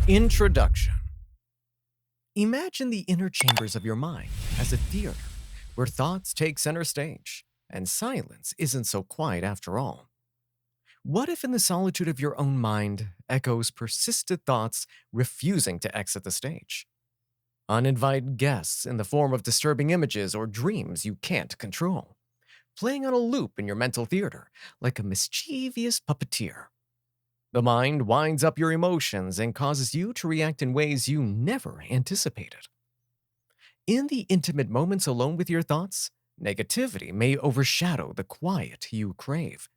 Introduction. Imagine the inner chambers of your mind as a theater where thoughts take center stage and silence isn't so quiet after all. What if in the solitude of your own mind echoes persistent thoughts refusing to exit the stage? Uninvited guests in the form of disturbing images or dreams you can't control, playing on a loop in your mental theater like a mischievous puppeteer. The mind winds up your emotions and causes you to react in ways you never anticipated. In the intimate moments alone with your thoughts, negativity may overshadow the quiet you crave.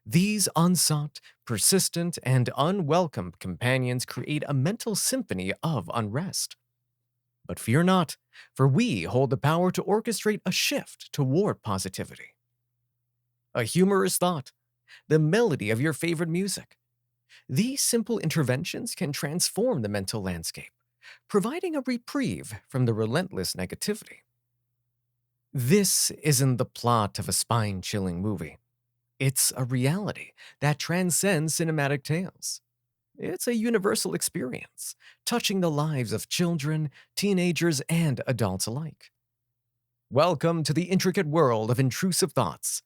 These unsought, persistent, and unwelcome companions create a mental symphony of unrest. But fear not, for we hold the power to orchestrate a shift toward positivity. A humorous thought, the melody of your favorite music. These simple interventions can transform the mental landscape, providing a reprieve from the relentless negativity. This isn't the plot of a spine chilling movie. It's a reality that transcends cinematic tales. It's a universal experience, touching the lives of children, teenagers, and adults alike. Welcome to the intricate world of intrusive thoughts,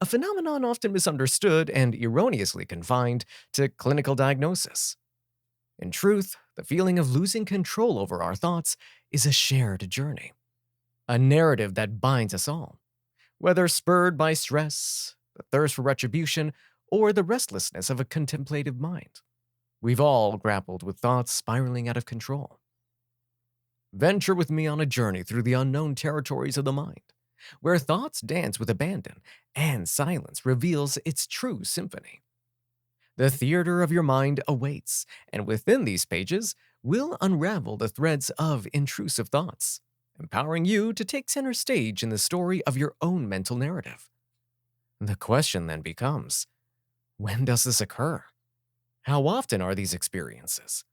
a phenomenon often misunderstood and erroneously confined to clinical diagnosis. In truth, the feeling of losing control over our thoughts is a shared journey, a narrative that binds us all, whether spurred by stress, the thirst for retribution, or the restlessness of a contemplative mind. We've all grappled with thoughts spiraling out of control. Venture with me on a journey through the unknown territories of the mind, where thoughts dance with abandon and silence reveals its true symphony. The theater of your mind awaits, and within these pages, we'll unravel the threads of intrusive thoughts, empowering you to take center stage in the story of your own mental narrative. The question then becomes, when does this occur? How often are these experiences?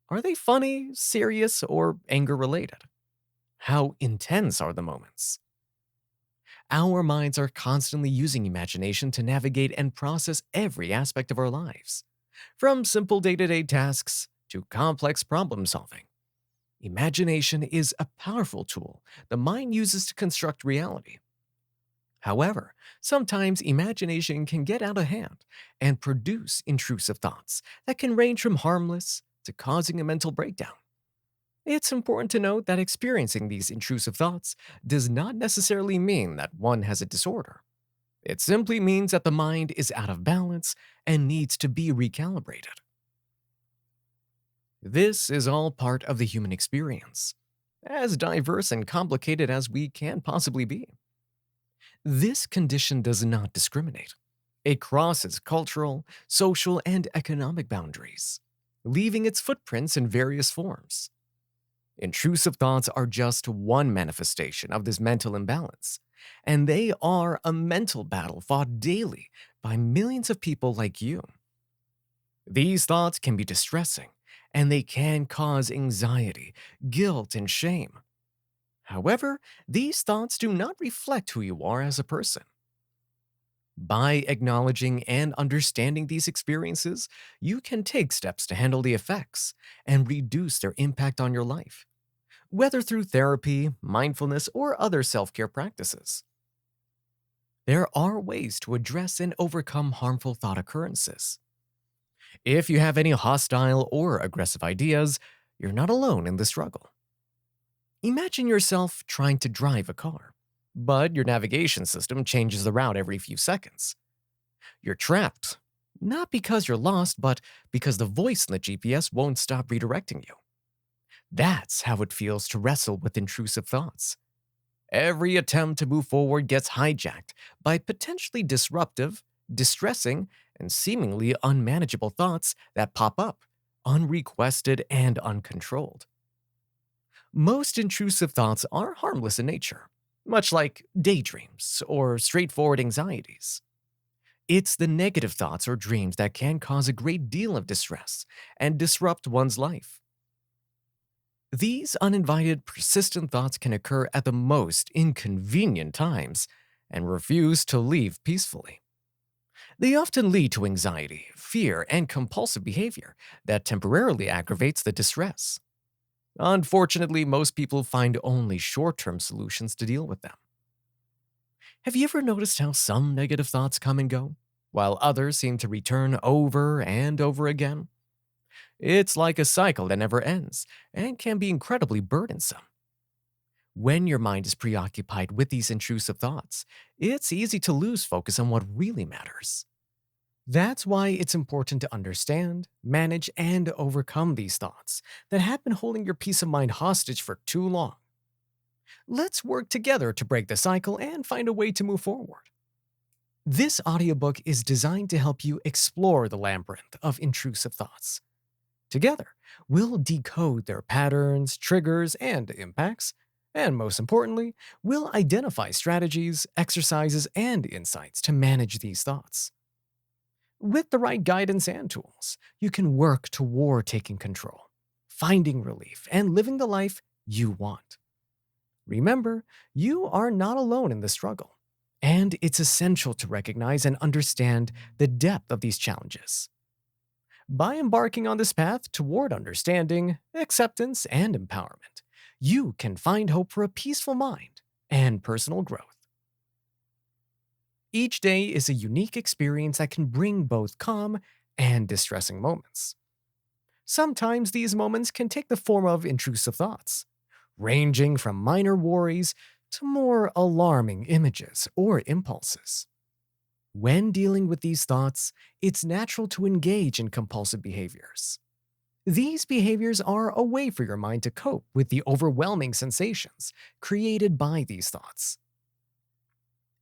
Are they funny, serious, or anger related? How intense are the moments? Our minds are constantly using imagination to navigate and process every aspect of our lives, from simple day to day tasks to complex problem solving. Imagination is a powerful tool the mind uses to construct reality. However, sometimes imagination can get out of hand and produce intrusive thoughts that can range from harmless to causing a mental breakdown. It's important to note that experiencing these intrusive thoughts does not necessarily mean that one has a disorder. It simply means that the mind is out of balance and needs to be recalibrated. This is all part of the human experience, as diverse and complicated as we can possibly be. This condition does not discriminate. It crosses cultural, social, and economic boundaries, leaving its footprints in various forms. Intrusive thoughts are just one manifestation of this mental imbalance, and they are a mental battle fought daily by millions of people like you. These thoughts can be distressing, and they can cause anxiety, guilt, and shame. However, these thoughts do not reflect who you are as a person. By acknowledging and understanding these experiences, you can take steps to handle the effects and reduce their impact on your life, whether through therapy, mindfulness, or other self care practices. There are ways to address and overcome harmful thought occurrences. If you have any hostile or aggressive ideas, you're not alone in the struggle. Imagine yourself trying to drive a car, but your navigation system changes the route every few seconds. You're trapped, not because you're lost, but because the voice in the GPS won't stop redirecting you. That's how it feels to wrestle with intrusive thoughts. Every attempt to move forward gets hijacked by potentially disruptive, distressing, and seemingly unmanageable thoughts that pop up, unrequested and uncontrolled. Most intrusive thoughts are harmless in nature, much like daydreams or straightforward anxieties. It's the negative thoughts or dreams that can cause a great deal of distress and disrupt one's life. These uninvited, persistent thoughts can occur at the most inconvenient times and refuse to leave peacefully. They often lead to anxiety, fear, and compulsive behavior that temporarily aggravates the distress. Unfortunately, most people find only short term solutions to deal with them. Have you ever noticed how some negative thoughts come and go, while others seem to return over and over again? It's like a cycle that never ends and can be incredibly burdensome. When your mind is preoccupied with these intrusive thoughts, it's easy to lose focus on what really matters. That's why it's important to understand, manage, and overcome these thoughts that have been holding your peace of mind hostage for too long. Let's work together to break the cycle and find a way to move forward. This audiobook is designed to help you explore the labyrinth of intrusive thoughts. Together, we'll decode their patterns, triggers, and impacts. And most importantly, we'll identify strategies, exercises, and insights to manage these thoughts. With the right guidance and tools, you can work toward taking control, finding relief, and living the life you want. Remember, you are not alone in the struggle, and it's essential to recognize and understand the depth of these challenges. By embarking on this path toward understanding, acceptance, and empowerment, you can find hope for a peaceful mind and personal growth. Each day is a unique experience that can bring both calm and distressing moments. Sometimes these moments can take the form of intrusive thoughts, ranging from minor worries to more alarming images or impulses. When dealing with these thoughts, it's natural to engage in compulsive behaviors. These behaviors are a way for your mind to cope with the overwhelming sensations created by these thoughts.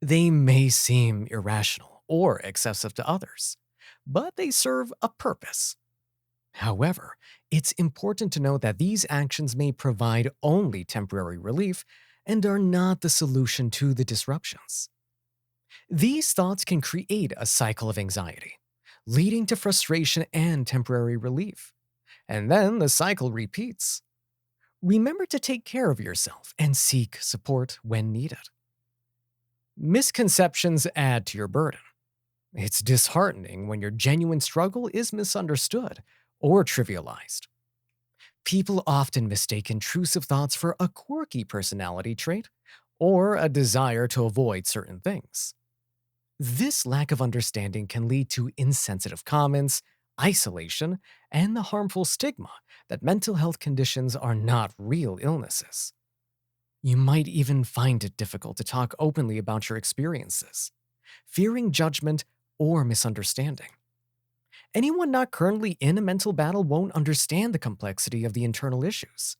They may seem irrational or excessive to others, but they serve a purpose. However, it's important to note that these actions may provide only temporary relief and are not the solution to the disruptions. These thoughts can create a cycle of anxiety, leading to frustration and temporary relief. And then the cycle repeats. Remember to take care of yourself and seek support when needed. Misconceptions add to your burden. It's disheartening when your genuine struggle is misunderstood or trivialized. People often mistake intrusive thoughts for a quirky personality trait or a desire to avoid certain things. This lack of understanding can lead to insensitive comments, isolation, and the harmful stigma that mental health conditions are not real illnesses. You might even find it difficult to talk openly about your experiences, fearing judgment or misunderstanding. Anyone not currently in a mental battle won't understand the complexity of the internal issues,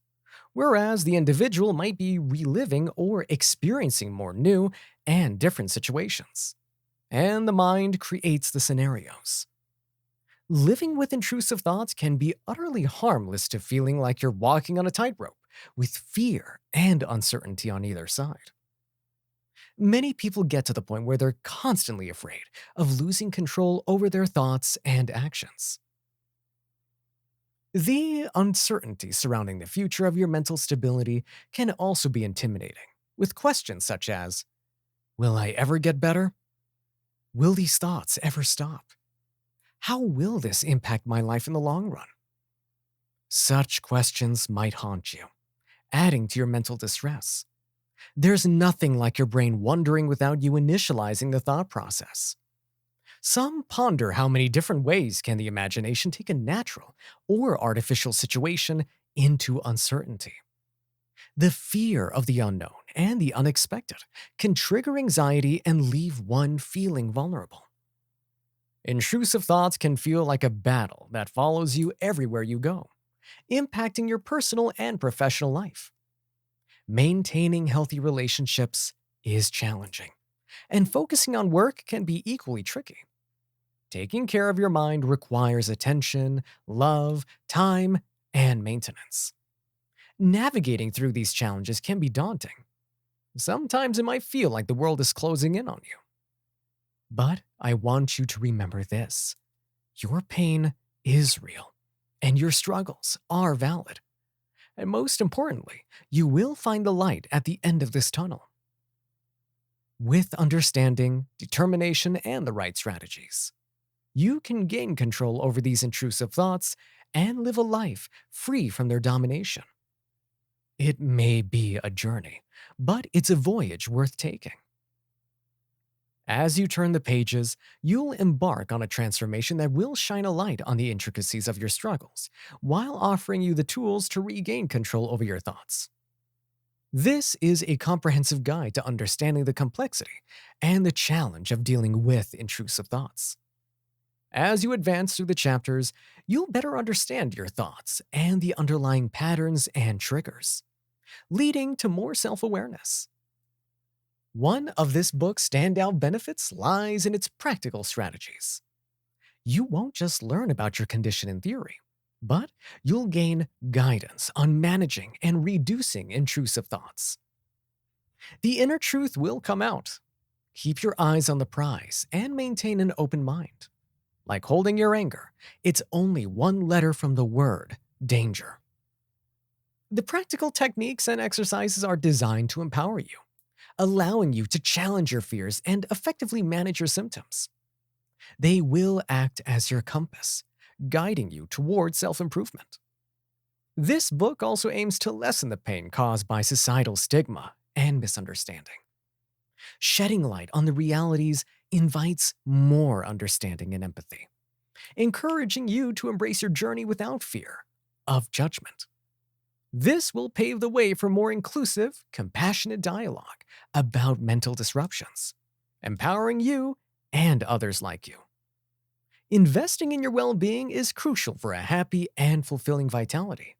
whereas the individual might be reliving or experiencing more new and different situations. And the mind creates the scenarios. Living with intrusive thoughts can be utterly harmless to feeling like you're walking on a tightrope, with fear and uncertainty on either side. Many people get to the point where they're constantly afraid of losing control over their thoughts and actions. The uncertainty surrounding the future of your mental stability can also be intimidating, with questions such as, will I ever get better? Will these thoughts ever stop? How will this impact my life in the long run? Such questions might haunt you, adding to your mental distress. There's nothing like your brain wondering without you initializing the thought process. Some ponder how many different ways can the imagination take a natural or artificial situation into uncertainty. The fear of the unknown and the unexpected can trigger anxiety and leave one feeling vulnerable. Intrusive thoughts can feel like a battle that follows you everywhere you go, impacting your personal and professional life. Maintaining healthy relationships is challenging, and focusing on work can be equally tricky. Taking care of your mind requires attention, love, time, and maintenance. Navigating through these challenges can be daunting. Sometimes it might feel like the world is closing in on you. But I want you to remember this: your pain is real, and your struggles are valid. And most importantly, you will find the light at the end of this tunnel. With understanding, determination, and the right strategies, you can gain control over these intrusive thoughts and live a life free from their domination. It may be a journey, but it's a voyage worth taking. As you turn the pages, you'll embark on a transformation that will shine a light on the intricacies of your struggles, while offering you the tools to regain control over your thoughts. This is a comprehensive guide to understanding the complexity and the challenge of dealing with intrusive thoughts. As you advance through the chapters, you'll better understand your thoughts and the underlying patterns and triggers, leading to more self awareness. One of this book's standout benefits lies in its practical strategies. You won't just learn about your condition in theory, but you'll gain guidance on managing and reducing intrusive thoughts. The inner truth will come out. Keep your eyes on the prize and maintain an open mind. Like holding your anger, it's only one letter from the word danger. The practical techniques and exercises are designed to empower you, allowing you to challenge your fears and effectively manage your symptoms. They will act as your compass, guiding you towards self improvement. This book also aims to lessen the pain caused by societal stigma and misunderstanding. Shedding light on the realities invites more understanding and empathy, encouraging you to embrace your journey without fear of judgment. This will pave the way for more inclusive, compassionate dialogue about mental disruptions, empowering you and others like you. Investing in your well being is crucial for a happy and fulfilling vitality.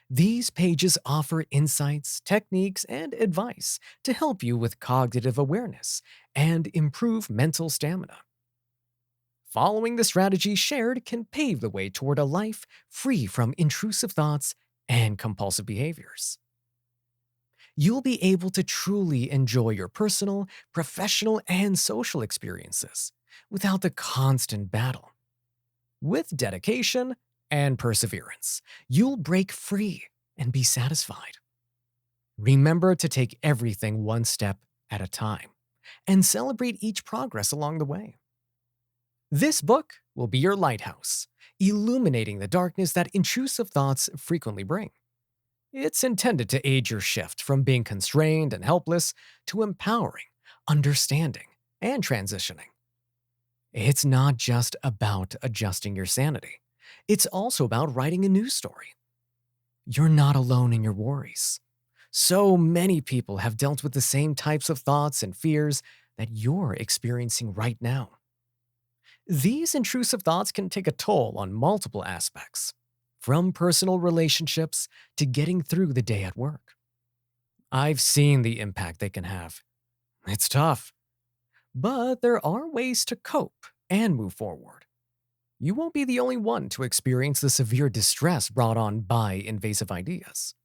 These pages offer insights, techniques, and advice to help you with cognitive awareness and improve mental stamina. Following the strategies shared can pave the way toward a life free from intrusive thoughts and compulsive behaviors. You'll be able to truly enjoy your personal, professional, and social experiences without the constant battle. With dedication and perseverance, you'll break free and be satisfied. Remember to take everything one step at a time and celebrate each progress along the way. This book will be your lighthouse, illuminating the darkness that intrusive thoughts frequently bring. It's intended to aid your shift from being constrained and helpless to empowering, understanding, and transitioning. It's not just about adjusting your sanity. It's also about writing a new story. You're not alone in your worries. So many people have dealt with the same types of thoughts and fears that you're experiencing right now. These intrusive thoughts can take a toll on multiple aspects, from personal relationships to getting through the day at work. I've seen the impact they can have. It's tough, but there are ways to cope and move forward. You won't be the only one to experience the severe distress brought on by invasive ideas.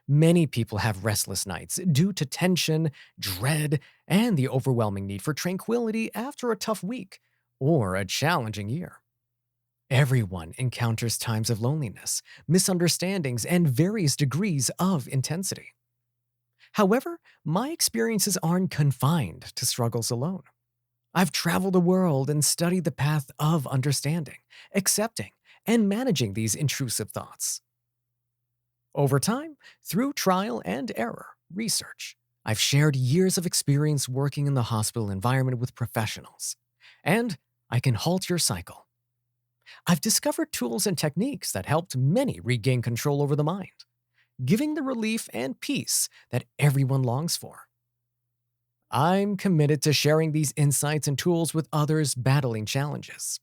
Many people have restless nights due to tension, dread, and the overwhelming need for tranquility after a tough week or a challenging year. Everyone encounters times of loneliness, misunderstandings, and various degrees of intensity. However, my experiences aren't confined to struggles alone. I've traveled the world and studied the path of understanding, accepting, and managing these intrusive thoughts. Over time, through trial and error, research, I've shared years of experience working in the hospital environment with professionals, and I can halt your cycle. I've discovered tools and techniques that helped many regain control over the mind, giving the relief and peace that everyone longs for. I'm committed to sharing these insights and tools with others battling challenges.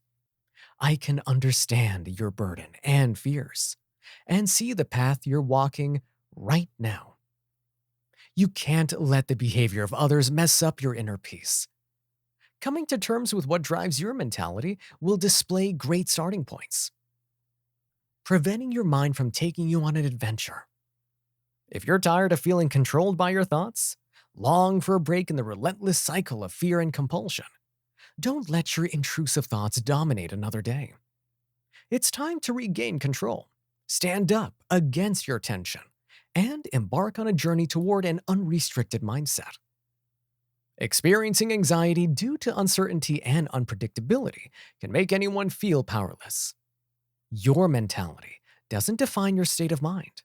I can understand your burden and fears and see the path you're walking right now. You can't let the behavior of others mess up your inner peace. Coming to terms with what drives your mentality will display great starting points, preventing your mind from taking you on an adventure. If you're tired of feeling controlled by your thoughts, long for a break in the relentless cycle of fear and compulsion, don't let your intrusive thoughts dominate another day. It's time to regain control, stand up against your tension, and embark on a journey toward an unrestricted mindset. Experiencing anxiety due to uncertainty and unpredictability can make anyone feel powerless. Your mentality doesn't define your state of mind,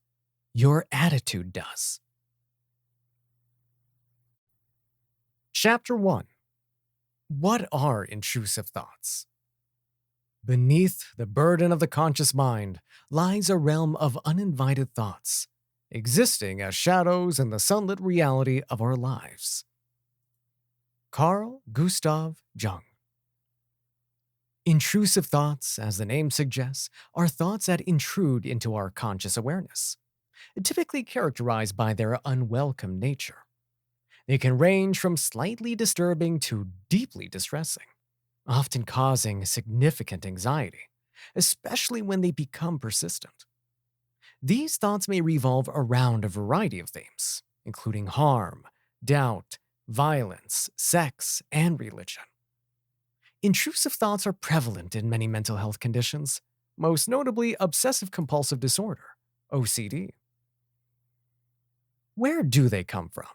your attitude does. Chapter 1. What are intrusive thoughts? Beneath the burden of the conscious mind lies a realm of uninvited thoughts, existing as shadows in the sunlit reality of our lives. Carl Gustav Jung. Intrusive thoughts, as the name suggests, are thoughts that intrude into our conscious awareness, typically characterized by their unwelcome nature. They can range from slightly disturbing to deeply distressing, often causing significant anxiety, especially when they become persistent. These thoughts may revolve around a variety of themes, including harm, doubt, violence, sex, and religion. Intrusive thoughts are prevalent in many mental health conditions, most notably obsessive compulsive disorder, OCD. Where do they come from?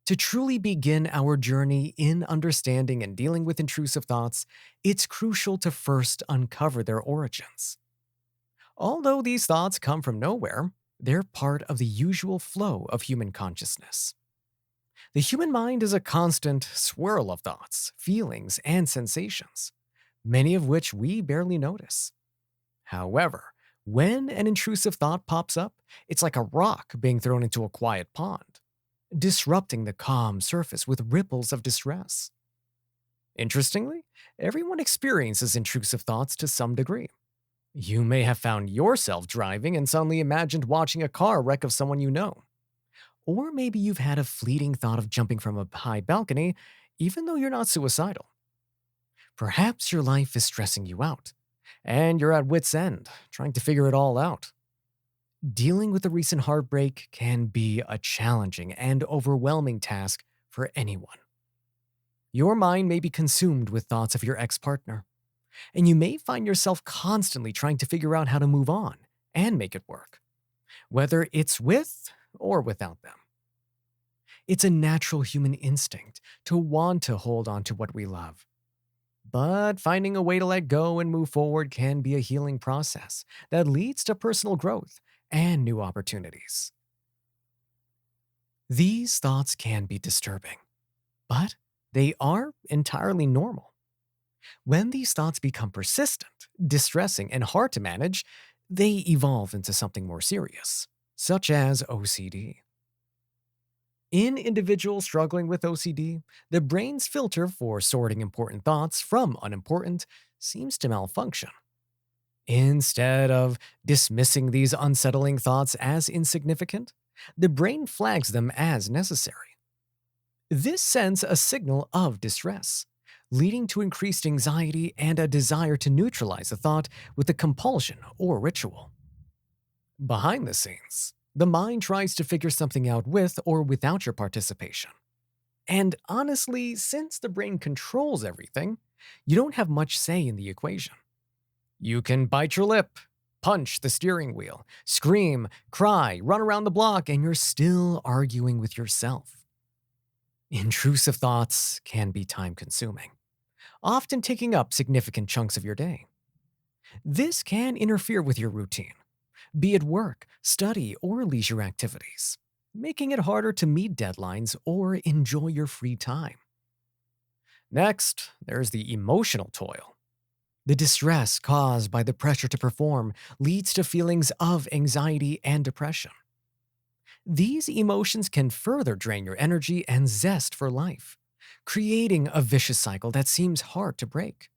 To truly begin our journey in understanding and dealing with intrusive thoughts, it's crucial to first uncover their origins. Although these thoughts come from nowhere, they're part of the usual flow of human consciousness. The human mind is a constant swirl of thoughts, feelings, and sensations, many of which we barely notice. However, when an intrusive thought pops up, it's like a rock being thrown into a quiet pond, disrupting the calm surface with ripples of distress. Interestingly, everyone experiences intrusive thoughts to some degree. You may have found yourself driving and suddenly imagined watching a car wreck of someone you know. Or maybe you've had a fleeting thought of jumping from a high balcony, even though you're not suicidal. Perhaps your life is stressing you out, and you're at wit's end, trying to figure it all out. Dealing with a recent heartbreak can be a challenging and overwhelming task for anyone. Your mind may be consumed with thoughts of your ex partner, and you may find yourself constantly trying to figure out how to move on and make it work, whether it's with or without them. It's a natural human instinct to want to hold on to what we love. But finding a way to let go and move forward can be a healing process that leads to personal growth and new opportunities. These thoughts can be disturbing, but they are entirely normal. When these thoughts become persistent, distressing, and hard to manage, they evolve into something more serious, such as OCD. In individuals struggling with OCD, the brain's filter for sorting important thoughts from unimportant seems to malfunction. Instead of dismissing these unsettling thoughts as insignificant, the brain flags them as necessary. This sends a signal of distress, leading to increased anxiety and a desire to neutralize the thought with a compulsion or ritual. Behind the scenes, the mind tries to figure something out with or without your participation. And honestly, since the brain controls everything, you don't have much say in the equation. You can bite your lip, punch the steering wheel, scream, cry, run around the block, and you're still arguing with yourself. Intrusive thoughts can be time consuming, often taking up significant chunks of your day. This can interfere with your routine, be it work, study, or leisure activities, making it harder to meet deadlines or enjoy your free time. Next, there's the emotional toil. The distress caused by the pressure to perform leads to feelings of anxiety and depression. These emotions can further drain your energy and zest for life, creating a vicious cycle that seems hard to break.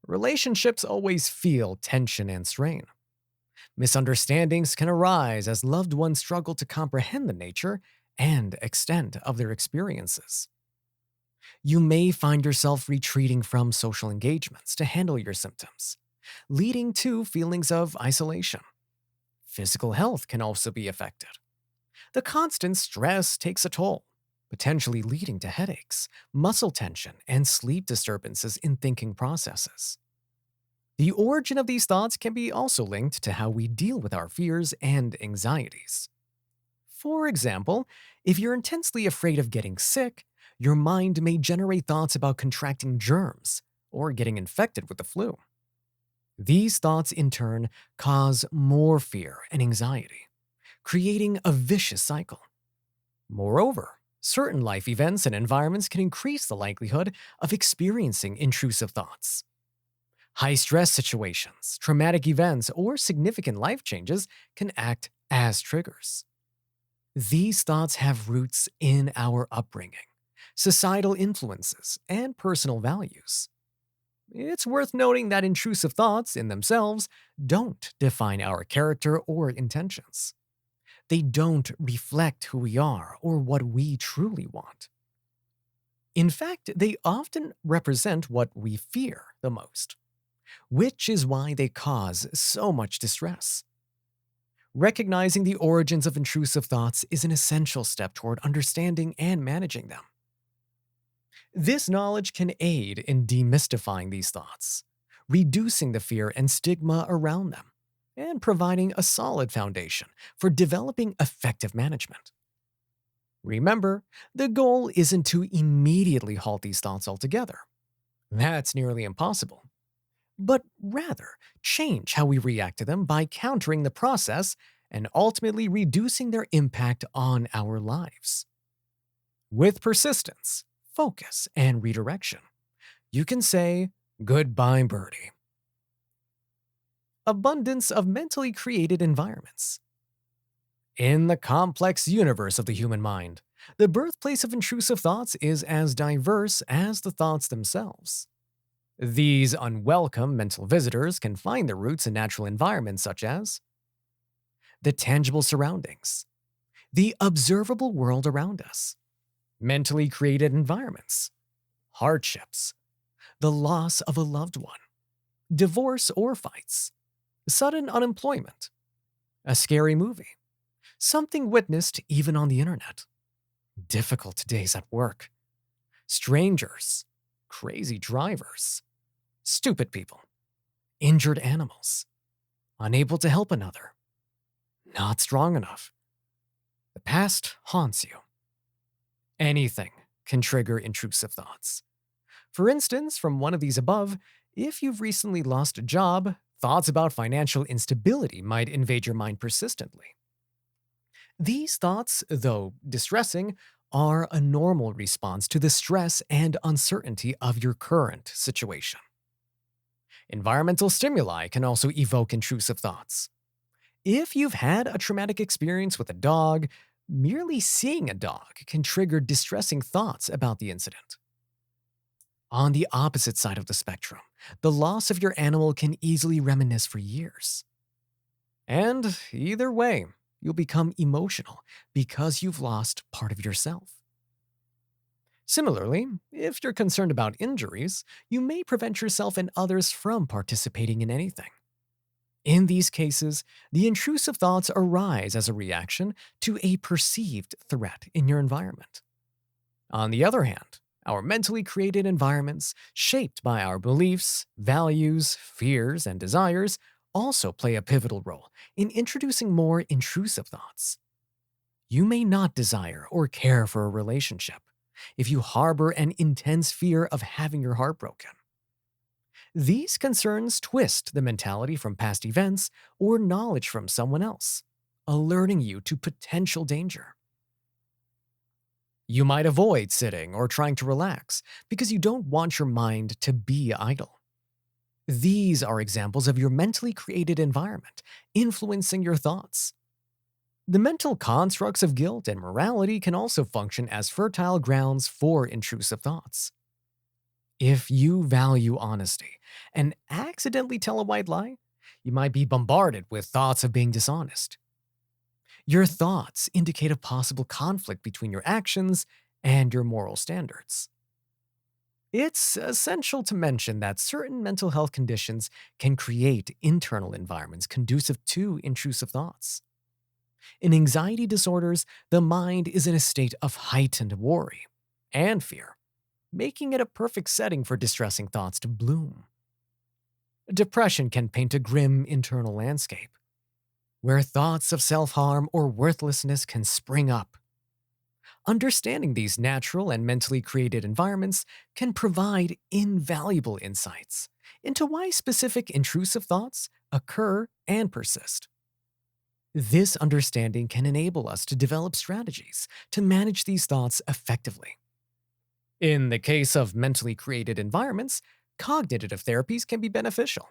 Relationships always feel tension and strain. Misunderstandings can arise as loved ones struggle to comprehend the nature and extent of their experiences. You may find yourself retreating from social engagements to handle your symptoms, leading to feelings of isolation. Physical health can also be affected. The constant stress takes a toll, potentially leading to headaches, muscle tension, and sleep disturbances in thinking processes. The origin of these thoughts can be also linked to how we deal with our fears and anxieties. For example, if you're intensely afraid of getting sick, your mind may generate thoughts about contracting germs or getting infected with the flu. These thoughts, in turn, cause more fear and anxiety, creating a vicious cycle. Moreover, certain life events and environments can increase the likelihood of experiencing intrusive thoughts. High stress situations, traumatic events, or significant life changes can act as triggers. These thoughts have roots in our upbringing, societal influences, and personal values. It's worth noting that intrusive thoughts in themselves don't define our character or intentions. They don't reflect who we are or what we truly want. In fact, they often represent what we fear the most, which is why they cause so much distress. Recognizing the origins of intrusive thoughts is an essential step toward understanding and managing them. This knowledge can aid in demystifying these thoughts, reducing the fear and stigma around them, and providing a solid foundation for developing effective management. Remember, the goal isn't to immediately halt these thoughts altogether. That's nearly impossible. But rather, change how we react to them by countering the process and ultimately reducing their impact on our lives. With persistence, focus, and redirection, you can say, "Goodbye, birdie." Abundance of mentally created environments. In the complex universe of the human mind, the birthplace of intrusive thoughts is as diverse as the thoughts themselves. These unwelcome mental visitors can find their roots in natural environments such as the tangible surroundings, the observable world around us, mentally created environments, hardships, the loss of a loved one, divorce or fights, sudden unemployment, a scary movie, something witnessed even on the internet, difficult days at work, strangers, crazy drivers, stupid people, injured animals, unable to help another, not strong enough. The past haunts you. Anything can trigger intrusive thoughts. For instance, from one of these above, if you've recently lost a job, thoughts about financial instability might invade your mind persistently. These thoughts, though distressing, are a normal response to the stress and uncertainty of your current situation. Environmental stimuli can also evoke intrusive thoughts. If you've had a traumatic experience with a dog, merely seeing a dog can trigger distressing thoughts about the incident. On the opposite side of the spectrum, the loss of your animal can easily reminisce for years. And either way, you'll become emotional because you've lost part of yourself. Similarly, if you're concerned about injuries, you may prevent yourself and others from participating in anything. In these cases, the intrusive thoughts arise as a reaction to a perceived threat in your environment. On the other hand, our mentally created environments, shaped by our beliefs, values, fears, and desires, also play a pivotal role in introducing more intrusive thoughts. You may not desire or care for a relationship if you harbor an intense fear of having your heart broken. These concerns twist the mentality from past events or knowledge from someone else, alerting you to potential danger. You might avoid sitting or trying to relax because you don't want your mind to be idle. These are examples of your mentally created environment influencing your thoughts. The mental constructs of guilt and morality can also function as fertile grounds for intrusive thoughts. If you value honesty and accidentally tell a white lie, you might be bombarded with thoughts of being dishonest. Your thoughts indicate a possible conflict between your actions and your moral standards. It's essential to mention that certain mental health conditions can create internal environments conducive to intrusive thoughts. In anxiety disorders, the mind is in a state of heightened worry and fear, making it a perfect setting for distressing thoughts to bloom. Depression can paint a grim internal landscape. where thoughts of self harm or worthlessness can spring up. Understanding these natural and mentally created environments can provide invaluable insights into why specific intrusive thoughts occur and persist. This understanding can enable us to develop strategies to manage these thoughts effectively. In the case of mentally created environments, cognitive therapies can be beneficial.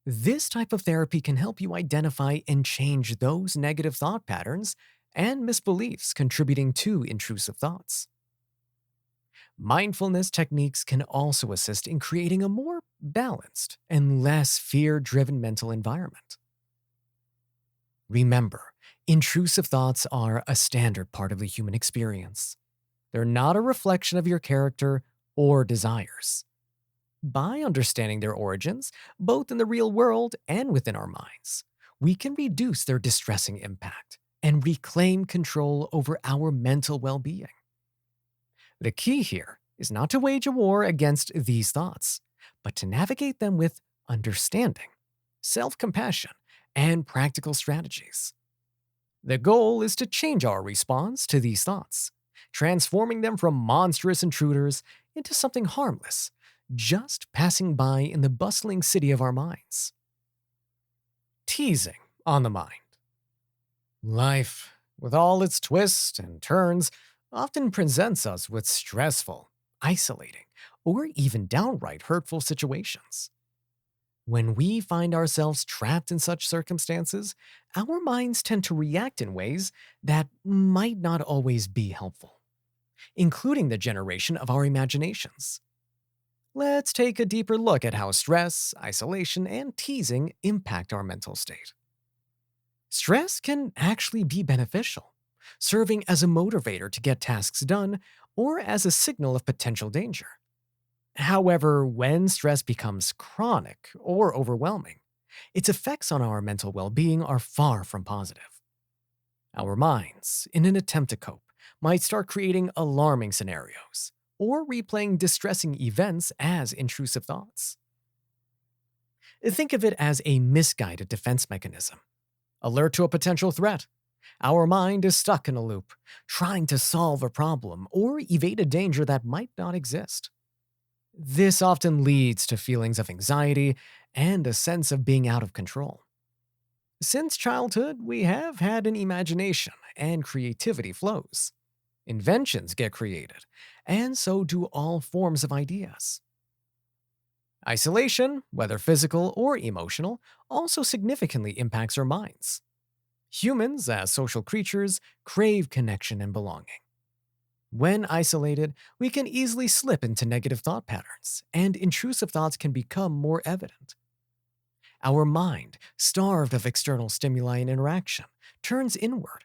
This type of therapy can help you identify and change those negative thought patterns and misbeliefs contributing to intrusive thoughts. Mindfulness techniques can also assist in creating a more balanced and less fear driven mental environment. Remember, intrusive thoughts are a standard part of the human experience. They're not a reflection of your character or desires. By understanding their origins, both in the real world and within our minds, we can reduce their distressing impact and reclaim control over our mental well being. The key here is not to wage a war against these thoughts, but to navigate them with understanding, self compassion, and practical strategies. The goal is to change our response to these thoughts, transforming them from monstrous intruders into something harmless, just passing by in the bustling city of our minds. Teasing on the mind. Life, with all its twists and turns, often presents us with stressful, isolating, or even downright hurtful situations. When we find ourselves trapped in such circumstances, our minds tend to react in ways that might not always be helpful, including the generation of our imaginations. Let's take a deeper look at how stress, isolation, and teasing impact our mental state. Stress can actually be beneficial, serving as a motivator to get tasks done or as a signal of potential danger. However, when stress becomes chronic or overwhelming, its effects on our mental well being are far from positive. Our minds, in an attempt to cope, might start creating alarming scenarios or replaying distressing events as intrusive thoughts. Think of it as a misguided defense mechanism. Alert to a potential threat. Our mind is stuck in a loop, trying to solve a problem or evade a danger that might not exist. This often leads to feelings of anxiety and a sense of being out of control. Since childhood, we have had an imagination and creativity flows. Inventions get created, and so do all forms of ideas. Isolation, whether physical or emotional, also significantly impacts our minds. Humans, as social creatures, crave connection and belonging. When isolated, we can easily slip into negative thought patterns, and intrusive thoughts can become more evident. Our mind, starved of external stimuli and interaction, turns inward.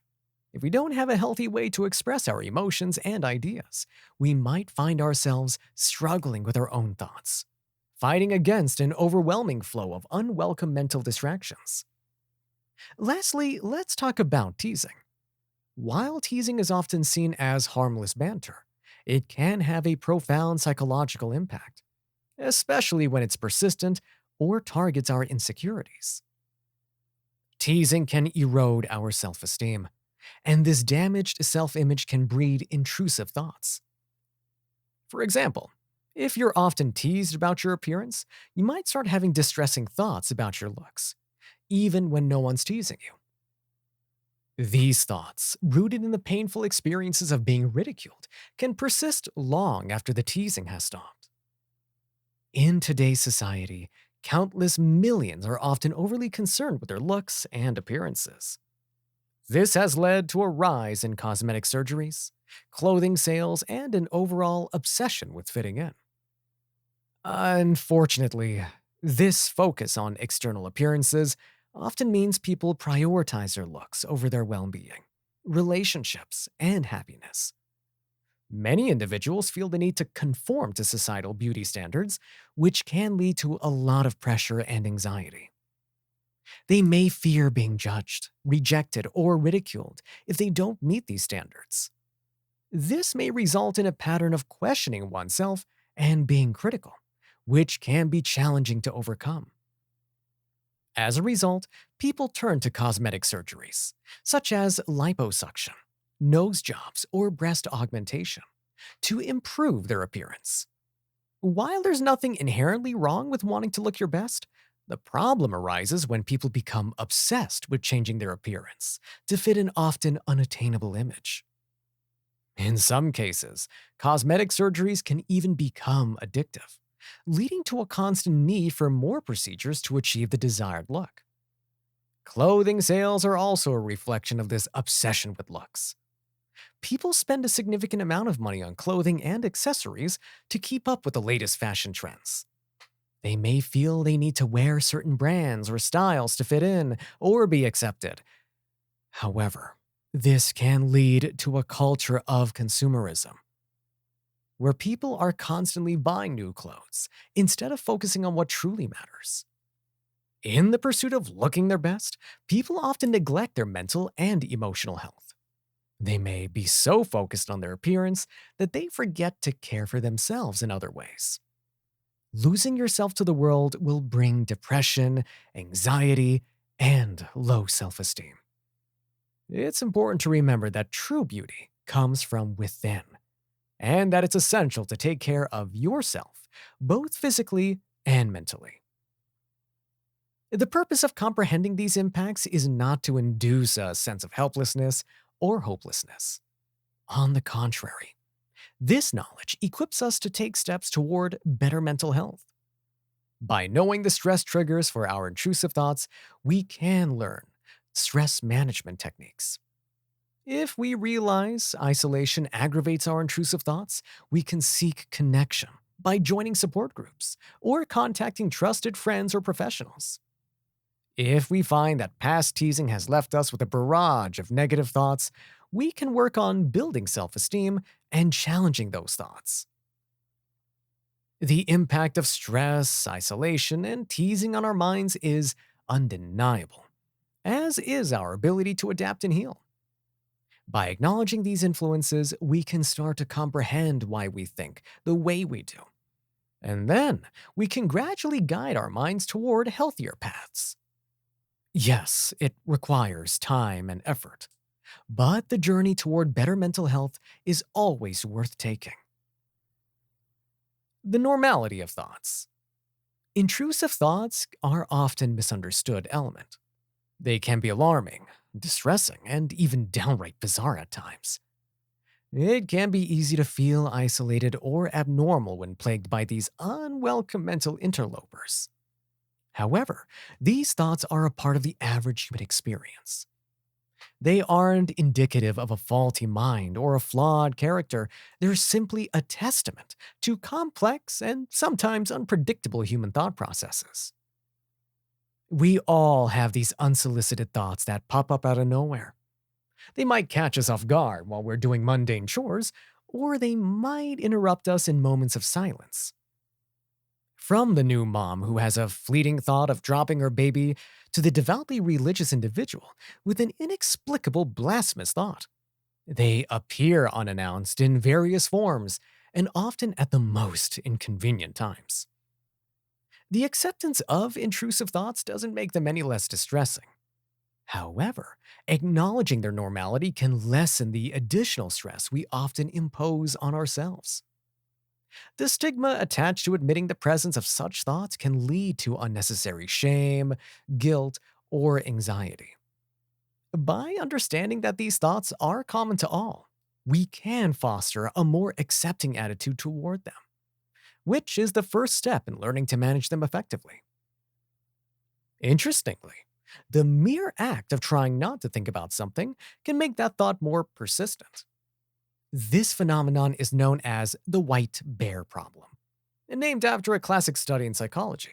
If we don't have a healthy way to express our emotions and ideas, we might find ourselves struggling with our own thoughts, fighting against an overwhelming flow of unwelcome mental distractions. Lastly, let's talk about teasing. While teasing is often seen as harmless banter, it can have a profound psychological impact, especially when it's persistent or targets our insecurities. Teasing can erode our self esteem, and this damaged self image can breed intrusive thoughts. For example, if you're often teased about your appearance, you might start having distressing thoughts about your looks, even when no one's teasing you. These thoughts, rooted in the painful experiences of being ridiculed, can persist long after the teasing has stopped. In today's society, countless millions are often overly concerned with their looks and appearances. This has led to a rise in cosmetic surgeries, clothing sales, and an overall obsession with fitting in. Unfortunately, this focus on external appearances often means people prioritize their looks over their well being, relationships, and happiness. Many individuals feel the need to conform to societal beauty standards, which can lead to a lot of pressure and anxiety. They may fear being judged, rejected, or ridiculed if they don't meet these standards. This may result in a pattern of questioning oneself and being critical, which can be challenging to overcome. As a result, people turn to cosmetic surgeries, such as liposuction, nose jobs, or breast augmentation, to improve their appearance. While there's nothing inherently wrong with wanting to look your best, the problem arises when people become obsessed with changing their appearance to fit an often unattainable image. In some cases, cosmetic surgeries can even become addictive, leading to a constant need for more procedures to achieve the desired look. Clothing sales are also a reflection of this obsession with looks. People spend a significant amount of money on clothing and accessories to keep up with the latest fashion trends. They may feel they need to wear certain brands or styles to fit in or be accepted. However, this can lead to a culture of consumerism, where people are constantly buying new clothes instead of focusing on what truly matters. In the pursuit of looking their best, people often neglect their mental and emotional health. They may be so focused on their appearance that they forget to care for themselves in other ways. Losing yourself to the world will bring depression, anxiety, and low self esteem. It's important to remember that true beauty comes from within, and that it's essential to take care of yourself, both physically and mentally. The purpose of comprehending these impacts is not to induce a sense of helplessness or hopelessness. On the contrary, this knowledge equips us to take steps toward better mental health. By knowing the stress triggers for our intrusive thoughts, we can learn stress management techniques. If we realize isolation aggravates our intrusive thoughts, we can seek connection by joining support groups or contacting trusted friends or professionals. If we find that past teasing has left us with a barrage of negative thoughts, we can work on building self esteem and challenging those thoughts. The impact of stress, isolation, and teasing on our minds is undeniable, as is our ability to adapt and heal. By acknowledging these influences, we can start to comprehend why we think the way we do. And then we can gradually guide our minds toward healthier paths. Yes, it requires time and effort, but the journey toward better mental health is always worth taking. The normality of thoughts. Intrusive thoughts are often misunderstood element. They can be alarming, distressing, and even downright bizarre at times. It can be easy to feel isolated or abnormal when plagued by these unwelcome mental interlopers. However, these thoughts are a part of the average human experience. They aren't indicative of a faulty mind or a flawed character. They're simply a testament to complex and sometimes unpredictable human thought processes. We all have these unsolicited thoughts that pop up out of nowhere. They might catch us off guard while we're doing mundane chores, or they might interrupt us in moments of silence. From the new mom who has a fleeting thought of dropping her baby to the devoutly religious individual with an inexplicable blasphemous thought. They appear unannounced in various forms and often at the most inconvenient times. The acceptance of intrusive thoughts doesn't make them any less distressing. However, acknowledging their normality can lessen the additional stress we often impose on ourselves. The stigma attached to admitting the presence of such thoughts can lead to unnecessary shame, guilt, or anxiety. By understanding that these thoughts are common to all, we can foster a more accepting attitude toward them, which is the first step in learning to manage them effectively. Interestingly, the mere act of trying not to think about something can make that thought more persistent. This phenomenon is known as the white bear problem, named after a classic study in psychology.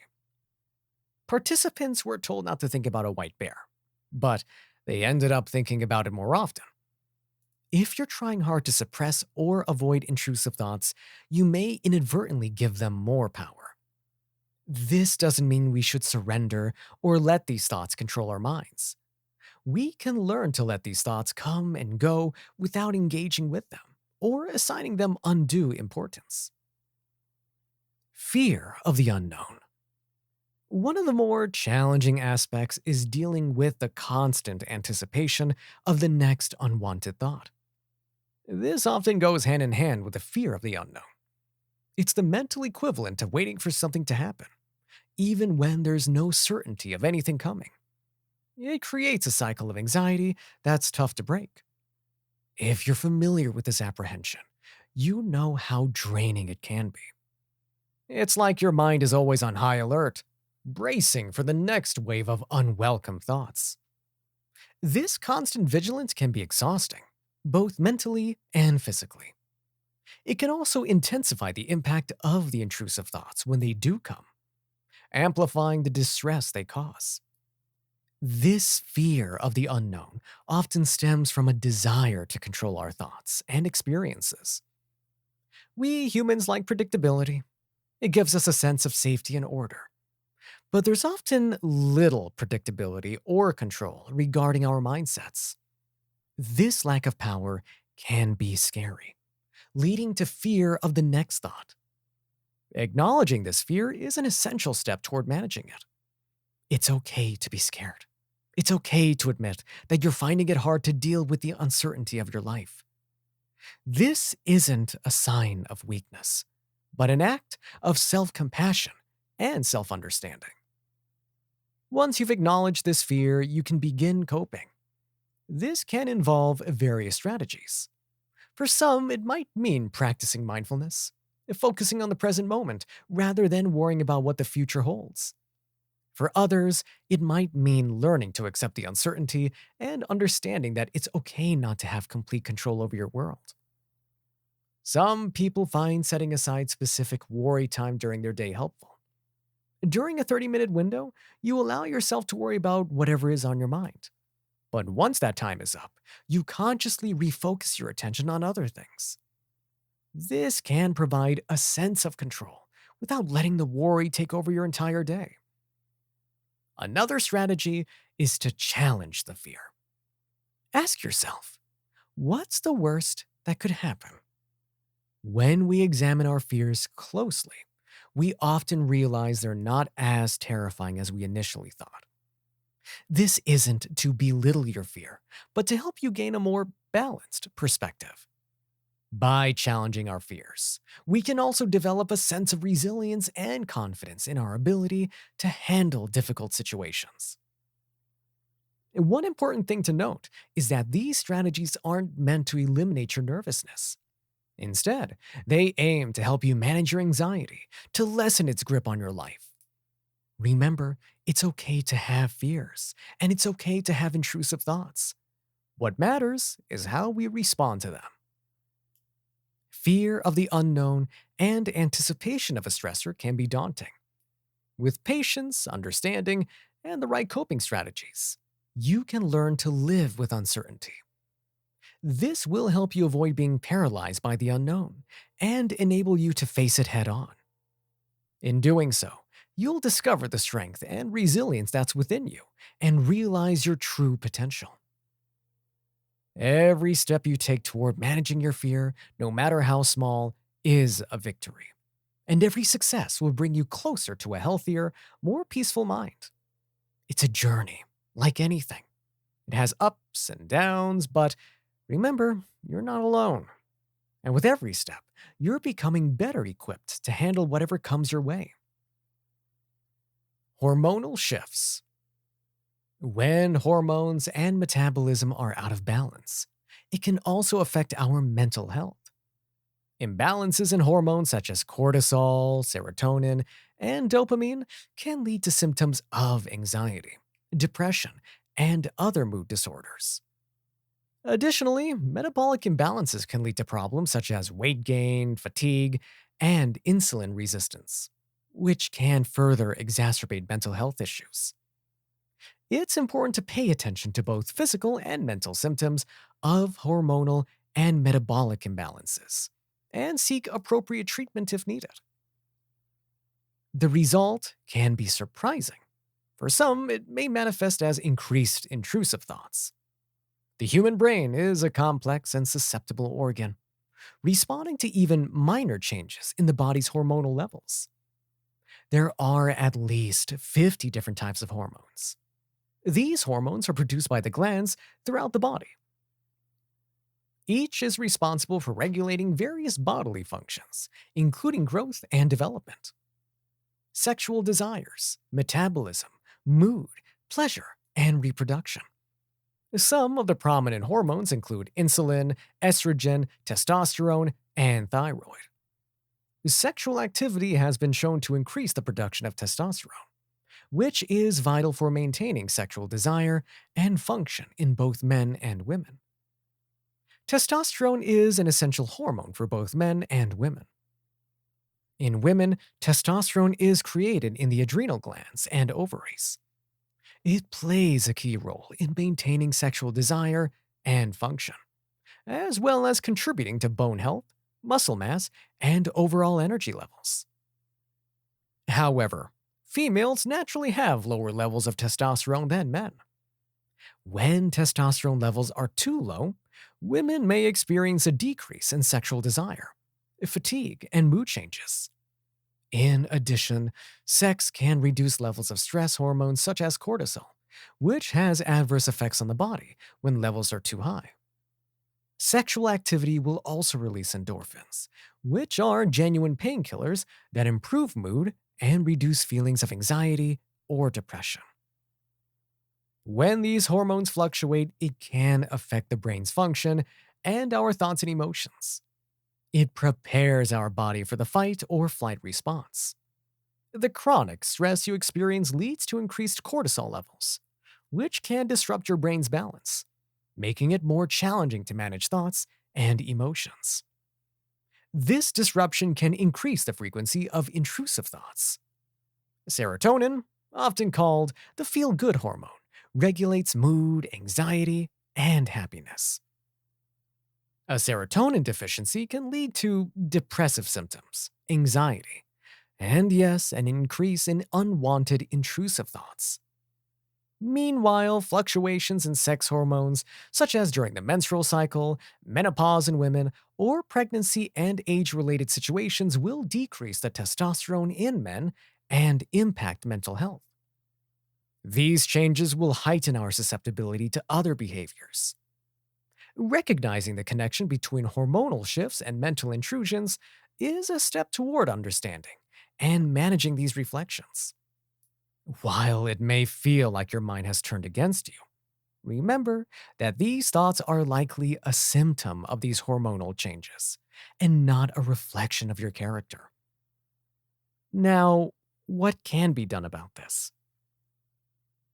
Participants were told not to think about a white bear, but they ended up thinking about it more often. If you're trying hard to suppress or avoid intrusive thoughts, you may inadvertently give them more power. This doesn't mean we should surrender or let these thoughts control our minds. We can learn to let these thoughts come and go without engaging with them or assigning them undue importance. Fear of the unknown. One of the more challenging aspects is dealing with the constant anticipation of the next unwanted thought. This often goes hand in hand with the fear of the unknown. It's the mental equivalent of waiting for something to happen, even when there's no certainty of anything coming. It creates a cycle of anxiety that's tough to break. If you're familiar with this apprehension, you know how draining it can be. It's like your mind is always on high alert, bracing for the next wave of unwelcome thoughts. This constant vigilance can be exhausting, both mentally and physically. It can also intensify the impact of the intrusive thoughts when they do come, amplifying the distress they cause. This fear of the unknown often stems from a desire to control our thoughts and experiences. We humans like predictability. It gives us a sense of safety and order. But there's often little predictability or control regarding our mindsets. This lack of power can be scary, leading to fear of the next thought. Acknowledging this fear is an essential step toward managing it. It's okay to be scared. It's okay to admit that you're finding it hard to deal with the uncertainty of your life. This isn't a sign of weakness, but an act of self compassion and self understanding. Once you've acknowledged this fear, you can begin coping. This can involve various strategies. For some, it might mean practicing mindfulness, focusing on the present moment rather than worrying about what the future holds. For others, it might mean learning to accept the uncertainty and understanding that it's okay not to have complete control over your world. Some people find setting aside specific worry time during their day helpful. During a 30-minute window, you allow yourself to worry about whatever is on your mind. But once that time is up, you consciously refocus your attention on other things. This can provide a sense of control without letting the worry take over your entire day. Another strategy is to challenge the fear. Ask yourself, what's the worst that could happen? When we examine our fears closely, we often realize they're not as terrifying as we initially thought. This isn't to belittle your fear, but to help you gain a more balanced perspective. By challenging our fears, we can also develop a sense of resilience and confidence in our ability to handle difficult situations. One important thing to note is that these strategies aren't meant to eliminate your nervousness. Instead, they aim to help you manage your anxiety, to lessen its grip on your life. Remember, it's okay to have fears, and it's okay to have intrusive thoughts. What matters is how we respond to them. Fear of the unknown and anticipation of a stressor can be daunting. With patience, understanding, and the right coping strategies, you can learn to live with uncertainty. This will help you avoid being paralyzed by the unknown and enable you to face it head on. In doing so, you'll discover the strength and resilience that's within you and realize your true potential. Every step you take toward managing your fear, no matter how small, is a victory. And every success will bring you closer to a healthier, more peaceful mind. It's a journey, like anything. It has ups and downs, but remember, you're not alone. And with every step, you're becoming better equipped to handle whatever comes your way. Hormonal shifts. When hormones and metabolism are out of balance, it can also affect our mental health. Imbalances in hormones such as cortisol, serotonin, and dopamine can lead to symptoms of anxiety, depression, and other mood disorders. Additionally, metabolic imbalances can lead to problems such as weight gain, fatigue, and insulin resistance, which can further exacerbate mental health issues. It's important to pay attention to both physical and mental symptoms of hormonal and metabolic imbalances, and seek appropriate treatment if needed. The result can be surprising. For some, it may manifest as increased intrusive thoughts. The human brain is a complex and susceptible organ, responding to even minor changes in the body's hormonal levels. There are at least 50 different types of hormones. These hormones are produced by the glands throughout the body. Each is responsible for regulating various bodily functions, including growth and development, sexual desires, metabolism, mood, pleasure, and reproduction. Some of the prominent hormones include insulin, estrogen, testosterone, and thyroid. Sexual activity has been shown to increase the production of testosterone, which is vital for maintaining sexual desire and function in both men and women. Testosterone is an essential hormone for both men and women. In women, testosterone is created in the adrenal glands and ovaries. It plays a key role in maintaining sexual desire and function, as well as contributing to bone health, muscle mass, and overall energy levels. However, females naturally have lower levels of testosterone than men. When testosterone levels are too low, women may experience a decrease in sexual desire, fatigue, and mood changes. In addition, sex can reduce levels of stress hormones such as cortisol, which has adverse effects on the body when levels are too high. Sexual activity will also release endorphins, which are genuine painkillers that improve mood and reduce feelings of anxiety or depression. When these hormones fluctuate, it can affect the brain's function and our thoughts and emotions. It prepares our body for the fight or flight response. The chronic stress you experience leads to increased cortisol levels, which can disrupt your brain's balance, making it more challenging to manage thoughts and emotions. This disruption can increase the frequency of intrusive thoughts. Serotonin, often called the feel good hormone, regulates mood, anxiety, and happiness. A serotonin deficiency can lead to depressive symptoms, anxiety, and yes, an increase in unwanted intrusive thoughts. Meanwhile, fluctuations in sex hormones, such as during the menstrual cycle, menopause in women, or pregnancy and age related situations, will decrease the testosterone in men and impact mental health. These changes will heighten our susceptibility to other behaviors. Recognizing the connection between hormonal shifts and mental intrusions is a step toward understanding and managing these reflections. While it may feel like your mind has turned against you, remember that these thoughts are likely a symptom of these hormonal changes and not a reflection of your character. Now, what can be done about this?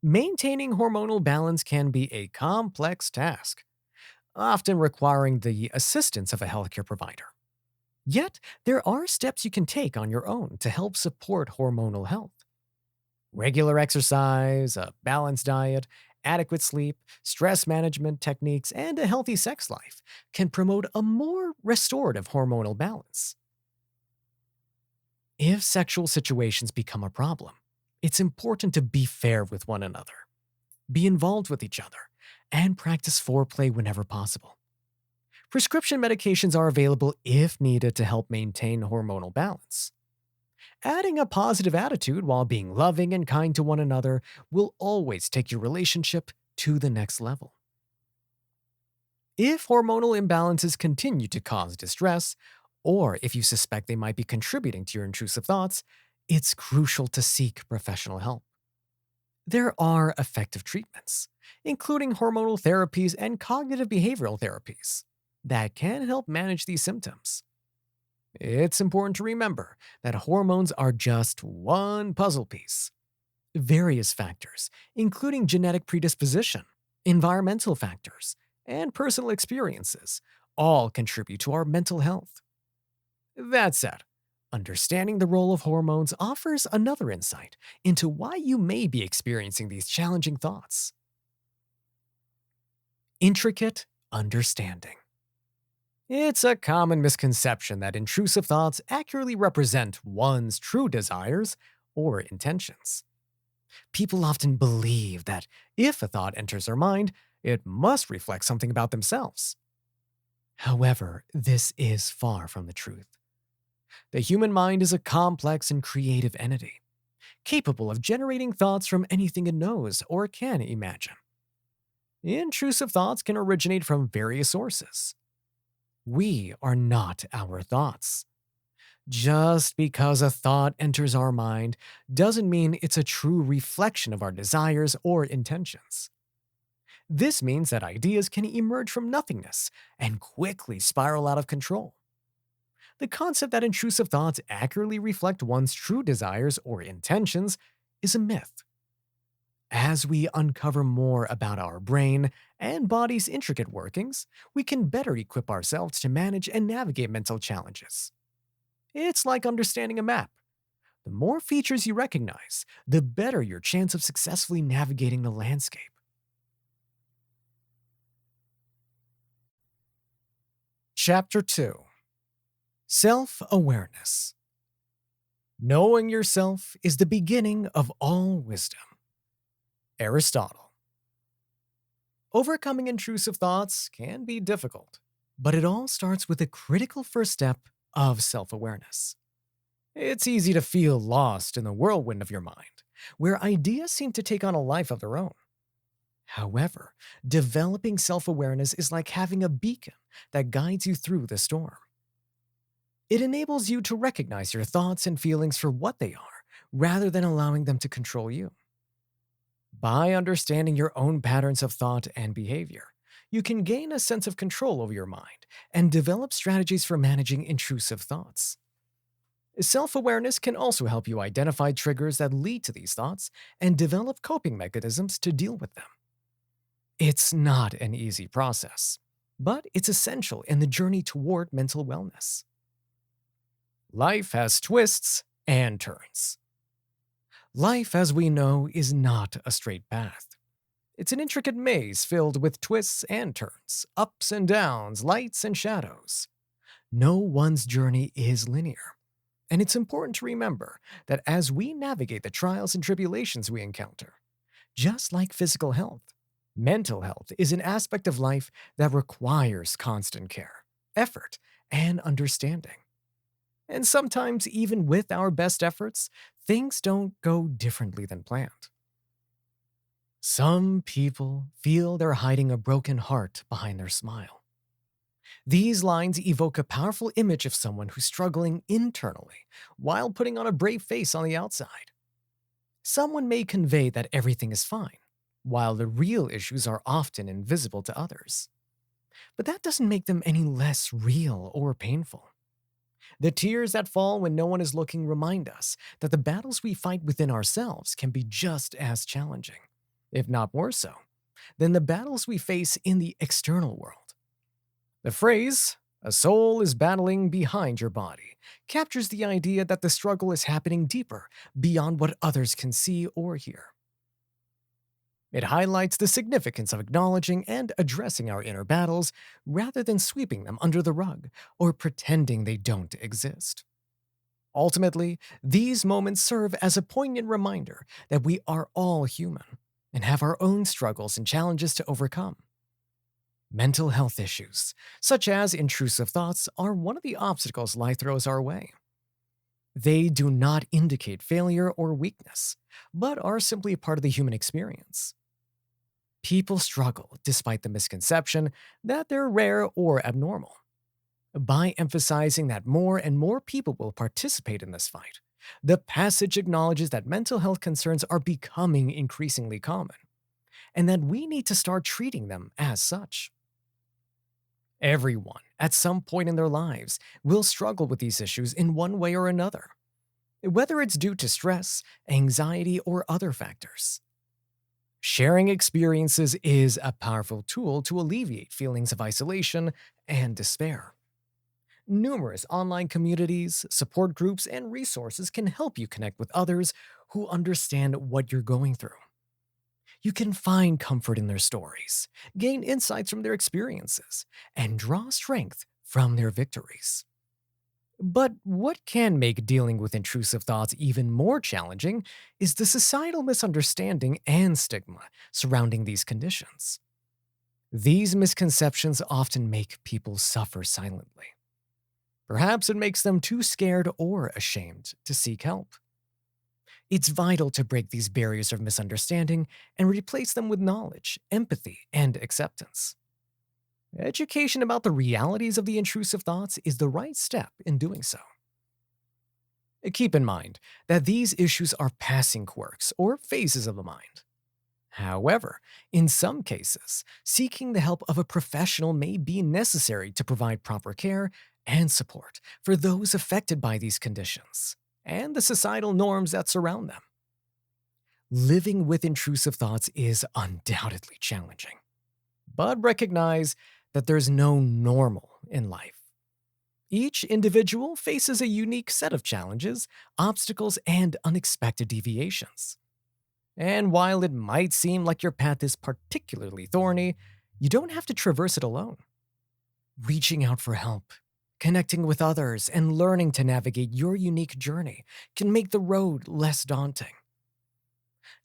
Maintaining hormonal balance can be a complex task, often requiring the assistance of a healthcare provider. Yet, there are steps you can take on your own to help support hormonal health. Regular exercise, a balanced diet, adequate sleep, stress management techniques, and a healthy sex life can promote a more restorative hormonal balance. If sexual situations become a problem, it's important to be fair with one another, be involved with each other, and practice foreplay whenever possible. Prescription medications are available if needed to help maintain hormonal balance. Adding a positive attitude while being loving and kind to one another will always take your relationship to the next level. If hormonal imbalances continue to cause distress, or if you suspect they might be contributing to your intrusive thoughts, it's crucial to seek professional help. There are effective treatments, including hormonal therapies and cognitive behavioral therapies, that can help manage these symptoms. It's important to remember that hormones are just one puzzle piece. Various factors, including genetic predisposition, environmental factors, and personal experiences, all contribute to our mental health. That said, understanding the role of hormones offers another insight into why you may be experiencing these challenging thoughts. Intricate understanding. It's a common misconception that intrusive thoughts accurately represent one's true desires or intentions. People often believe that if a thought enters their mind, it must reflect something about themselves. However, this is far from the truth. The human mind is a complex and creative entity, capable of generating thoughts from anything it knows or can imagine. Intrusive thoughts can originate from various sources. We are not our thoughts. Just because a thought enters our mind doesn't mean it's a true reflection of our desires or intentions. This means that ideas can emerge from nothingness and quickly spiral out of control. The concept that intrusive thoughts accurately reflect one's true desires or intentions is a myth. As we uncover more about our brain and body's intricate workings, we can better equip ourselves to manage and navigate mental challenges. It's like understanding a map. The more features you recognize, the better your chance of successfully navigating the landscape. Chapter 2: Self Awareness. Knowing yourself is the beginning of all wisdom. Aristotle. Overcoming intrusive thoughts can be difficult, but it all starts with a critical first step of self awareness. It's easy to feel lost in the whirlwind of your mind, where ideas seem to take on a life of their own. However, developing self awareness is like having a beacon that guides you through the storm. It enables you to recognize your thoughts and feelings for what they are, rather than allowing them to control you. By understanding your own patterns of thought and behavior, you can gain a sense of control over your mind and develop strategies for managing intrusive thoughts. Self awareness can also help you identify triggers that lead to these thoughts and develop coping mechanisms to deal with them. It's not an easy process, but it's essential in the journey toward mental wellness. Life has twists and turns. Life, as we know, is not a straight path. It's an intricate maze filled with twists and turns, ups and downs, lights and shadows. No one's journey is linear. And it's important to remember that as we navigate the trials and tribulations we encounter, just like physical health, mental health is an aspect of life that requires constant care, effort, and understanding. And sometimes, even with our best efforts, things don't go differently than planned. Some people feel they're hiding a broken heart behind their smile. These lines evoke a powerful image of someone who's struggling internally while putting on a brave face on the outside. Someone may convey that everything is fine, while the real issues are often invisible to others. But that doesn't make them any less real or painful. The tears that fall when no one is looking remind us that the battles we fight within ourselves can be just as challenging, if not more so, than the battles we face in the external world. The phrase, "a soul is battling behind your body," captures the idea that the struggle is happening deeper, beyond what others can see or hear. It highlights the significance of acknowledging and addressing our inner battles rather than sweeping them under the rug or pretending they don't exist. Ultimately, these moments serve as a poignant reminder that we are all human and have our own struggles and challenges to overcome. Mental health issues, such as intrusive thoughts, are one of the obstacles life throws our way. They do not indicate failure or weakness, but are simply a part of the human experience. People struggle despite the misconception that they're rare or abnormal. By emphasizing that more and more people will participate in this fight, the passage acknowledges that mental health concerns are becoming increasingly common, and that we need to start treating them as such. Everyone, at some point in their lives, will struggle with these issues in one way or another, whether it's due to stress, anxiety, or other factors. Sharing experiences is a powerful tool to alleviate feelings of isolation and despair. Numerous online communities, support groups, and resources can help you connect with others who understand what you're going through. You can find comfort in their stories, gain insights from their experiences, and draw strength from their victories. But what can make dealing with intrusive thoughts even more challenging is the societal misunderstanding and stigma surrounding these conditions. These misconceptions often make people suffer silently. Perhaps it makes them too scared or ashamed to seek help. It's vital to break these barriers of misunderstanding and replace them with knowledge, empathy, and acceptance. Education about the realities of the intrusive thoughts is the right step in doing so. Keep in mind that these issues are passing quirks or phases of the mind. However, in some cases, seeking the help of a professional may be necessary to provide proper care and support for those affected by these conditions and the societal norms that surround them. Living with intrusive thoughts is undoubtedly challenging, but recognize that there's no normal in life. Each individual faces a unique set of challenges, obstacles, and unexpected deviations. And while it might seem like your path is particularly thorny, you don't have to traverse it alone. Reaching out for help, connecting with others, and learning to navigate your unique journey can make the road less daunting.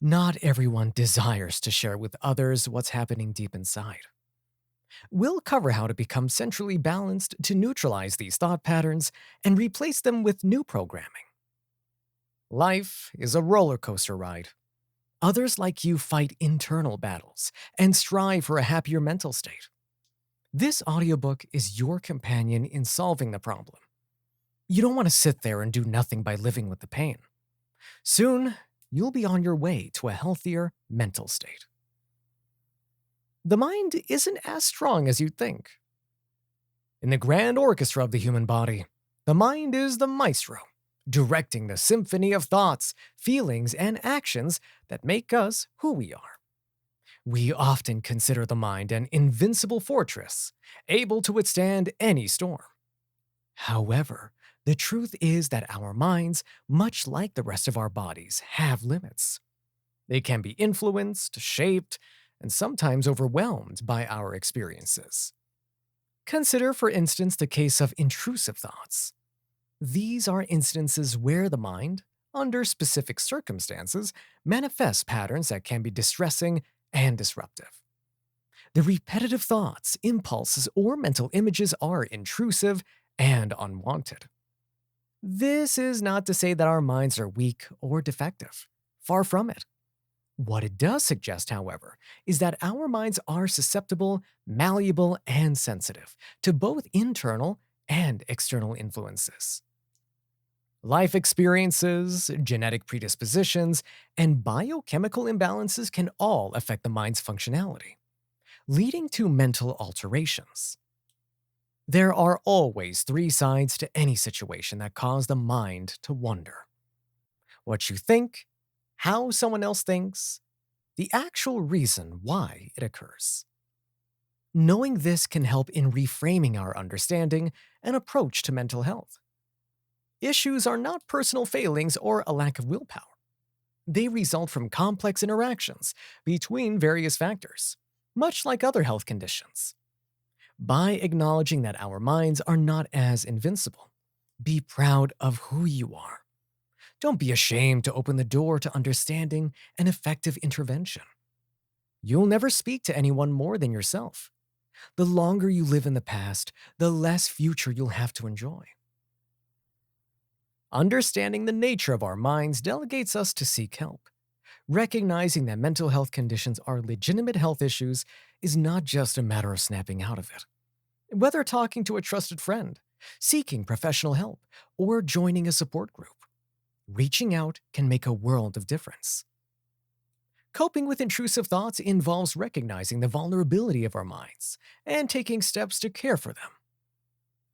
Not everyone desires to share with others what's happening deep inside. We'll cover how to become centrally balanced to neutralize these thought patterns and replace them with new programming. Life is a roller coaster ride. Others like you fight internal battles and strive for a happier mental state. This audiobook is your companion in solving the problem. You don't want to sit there and do nothing by living with the pain. Soon, you'll be on your way to a healthier mental state. The mind isn't as strong as you'd think. In the grand orchestra of the human body, the mind is the maestro, directing the symphony of thoughts, feelings, and actions that make us who we are. We often consider the mind an invincible fortress, able to withstand any storm. However, the truth is that our minds, much like the rest of our bodies, have limits. They can be influenced, shaped, and sometimes overwhelmed by our experiences. Consider, for instance, the case of intrusive thoughts. These are instances where the mind, under specific circumstances, manifests patterns that can be distressing and disruptive. The repetitive thoughts, impulses, or mental images are intrusive and unwanted. This is not to say that our minds are weak or defective. Far from it. What it does suggest, however, is that our minds are susceptible, malleable, and sensitive to both internal and external influences. Life experiences, genetic predispositions, and biochemical imbalances can all affect the mind's functionality, leading to mental alterations. There are always three sides to any situation that cause the mind to wonder: what you think, how someone else thinks, the actual reason why it occurs. Knowing this can help in reframing our understanding and approach to mental health. Issues are not personal failings or a lack of willpower. They result from complex interactions between various factors, much like other health conditions. By acknowledging that our minds are not as invincible, be proud of who you are. Don't be ashamed to open the door to understanding and effective intervention. You'll never speak to anyone more than yourself. The longer you live in the past, the less future you'll have to enjoy. Understanding the nature of our minds delegates us to seek help. Recognizing that mental health conditions are legitimate health issues is not just a matter of snapping out of it. Whether talking to a trusted friend, seeking professional help, or joining a support group, reaching out can make a world of difference. Coping with intrusive thoughts involves recognizing the vulnerability of our minds and taking steps to care for them.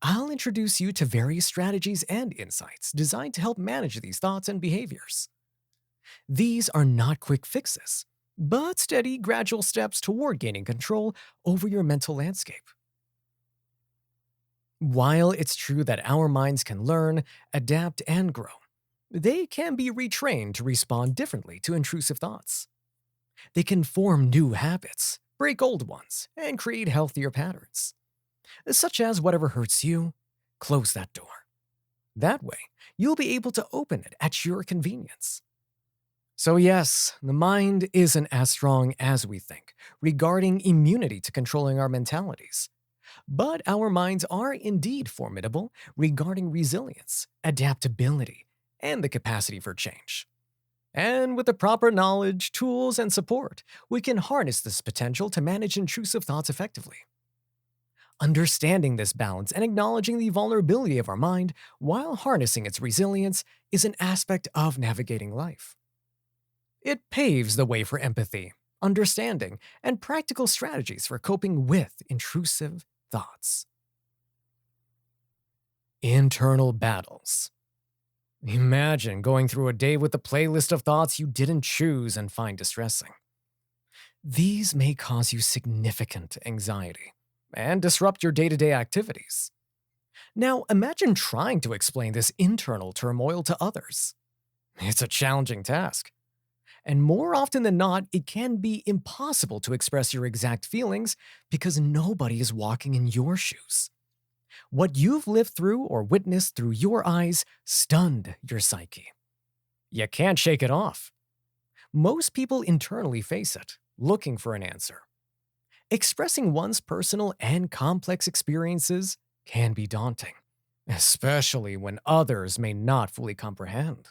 I'll introduce you to various strategies and insights designed to help manage these thoughts and behaviors. These are not quick fixes, but steady, gradual steps toward gaining control over your mental landscape. While it's true that our minds can learn, adapt, and grow, they can be retrained to respond differently to intrusive thoughts. They can form new habits, break old ones, and create healthier patterns, such as whatever hurts you, close that door. That way, you'll be able to open it at your convenience. So yes, the mind isn't as strong as we think regarding immunity to controlling our mentalities. But our minds are indeed formidable regarding resilience, adaptability, and the capacity for change. And with the proper knowledge, tools, and support, we can harness this potential to manage intrusive thoughts effectively. Understanding this balance and acknowledging the vulnerability of our mind while harnessing its resilience is an aspect of navigating life. It paves the way for empathy, understanding, and practical strategies for coping with intrusive thoughts. Internal battles. Imagine going through a day with a playlist of thoughts you didn't choose and find distressing. These may cause you significant anxiety and disrupt your day to day activities. Now, imagine trying to explain this internal turmoil to others. It's a challenging task. And more often than not, it can be impossible to express your exact feelings because nobody is walking in your shoes. What you've lived through or witnessed through your eyes stunned your psyche. You can't shake it off. Most people internally face it, looking for an answer. Expressing one's personal and complex experiences can be daunting, especially when others may not fully comprehend.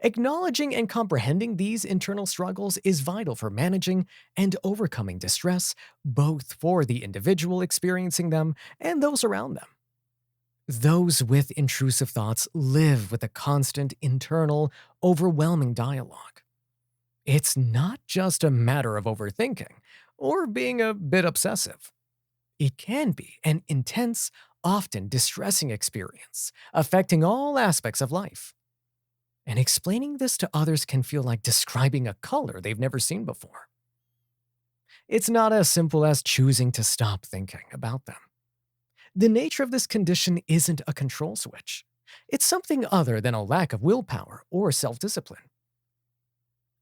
Acknowledging and comprehending these internal struggles is vital for managing and overcoming distress, both for the individual experiencing them and those around them. Those with intrusive thoughts live with a constant internal, overwhelming dialogue. It's not just a matter of overthinking or being a bit obsessive. It can be an intense, often distressing experience, affecting all aspects of life. And explaining this to others can feel like describing a color they've never seen before. It's not as simple as choosing to stop thinking about them. The nature of this condition isn't a control switch. It's something other than a lack of willpower or self discipline.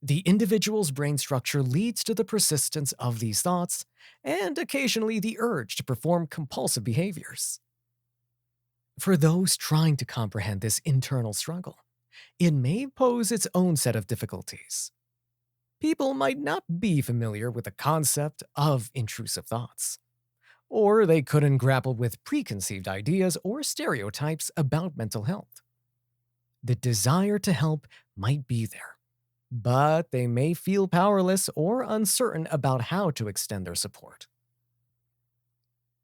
The individual's brain structure leads to the persistence of these thoughts and occasionally the urge to perform compulsive behaviors. For those trying to comprehend this internal struggle, it may pose its own set of difficulties. People might not be familiar with the concept of intrusive thoughts, or they couldn't grapple with preconceived ideas or stereotypes about mental health. The desire to help might be there, but they may feel powerless or uncertain about how to extend their support.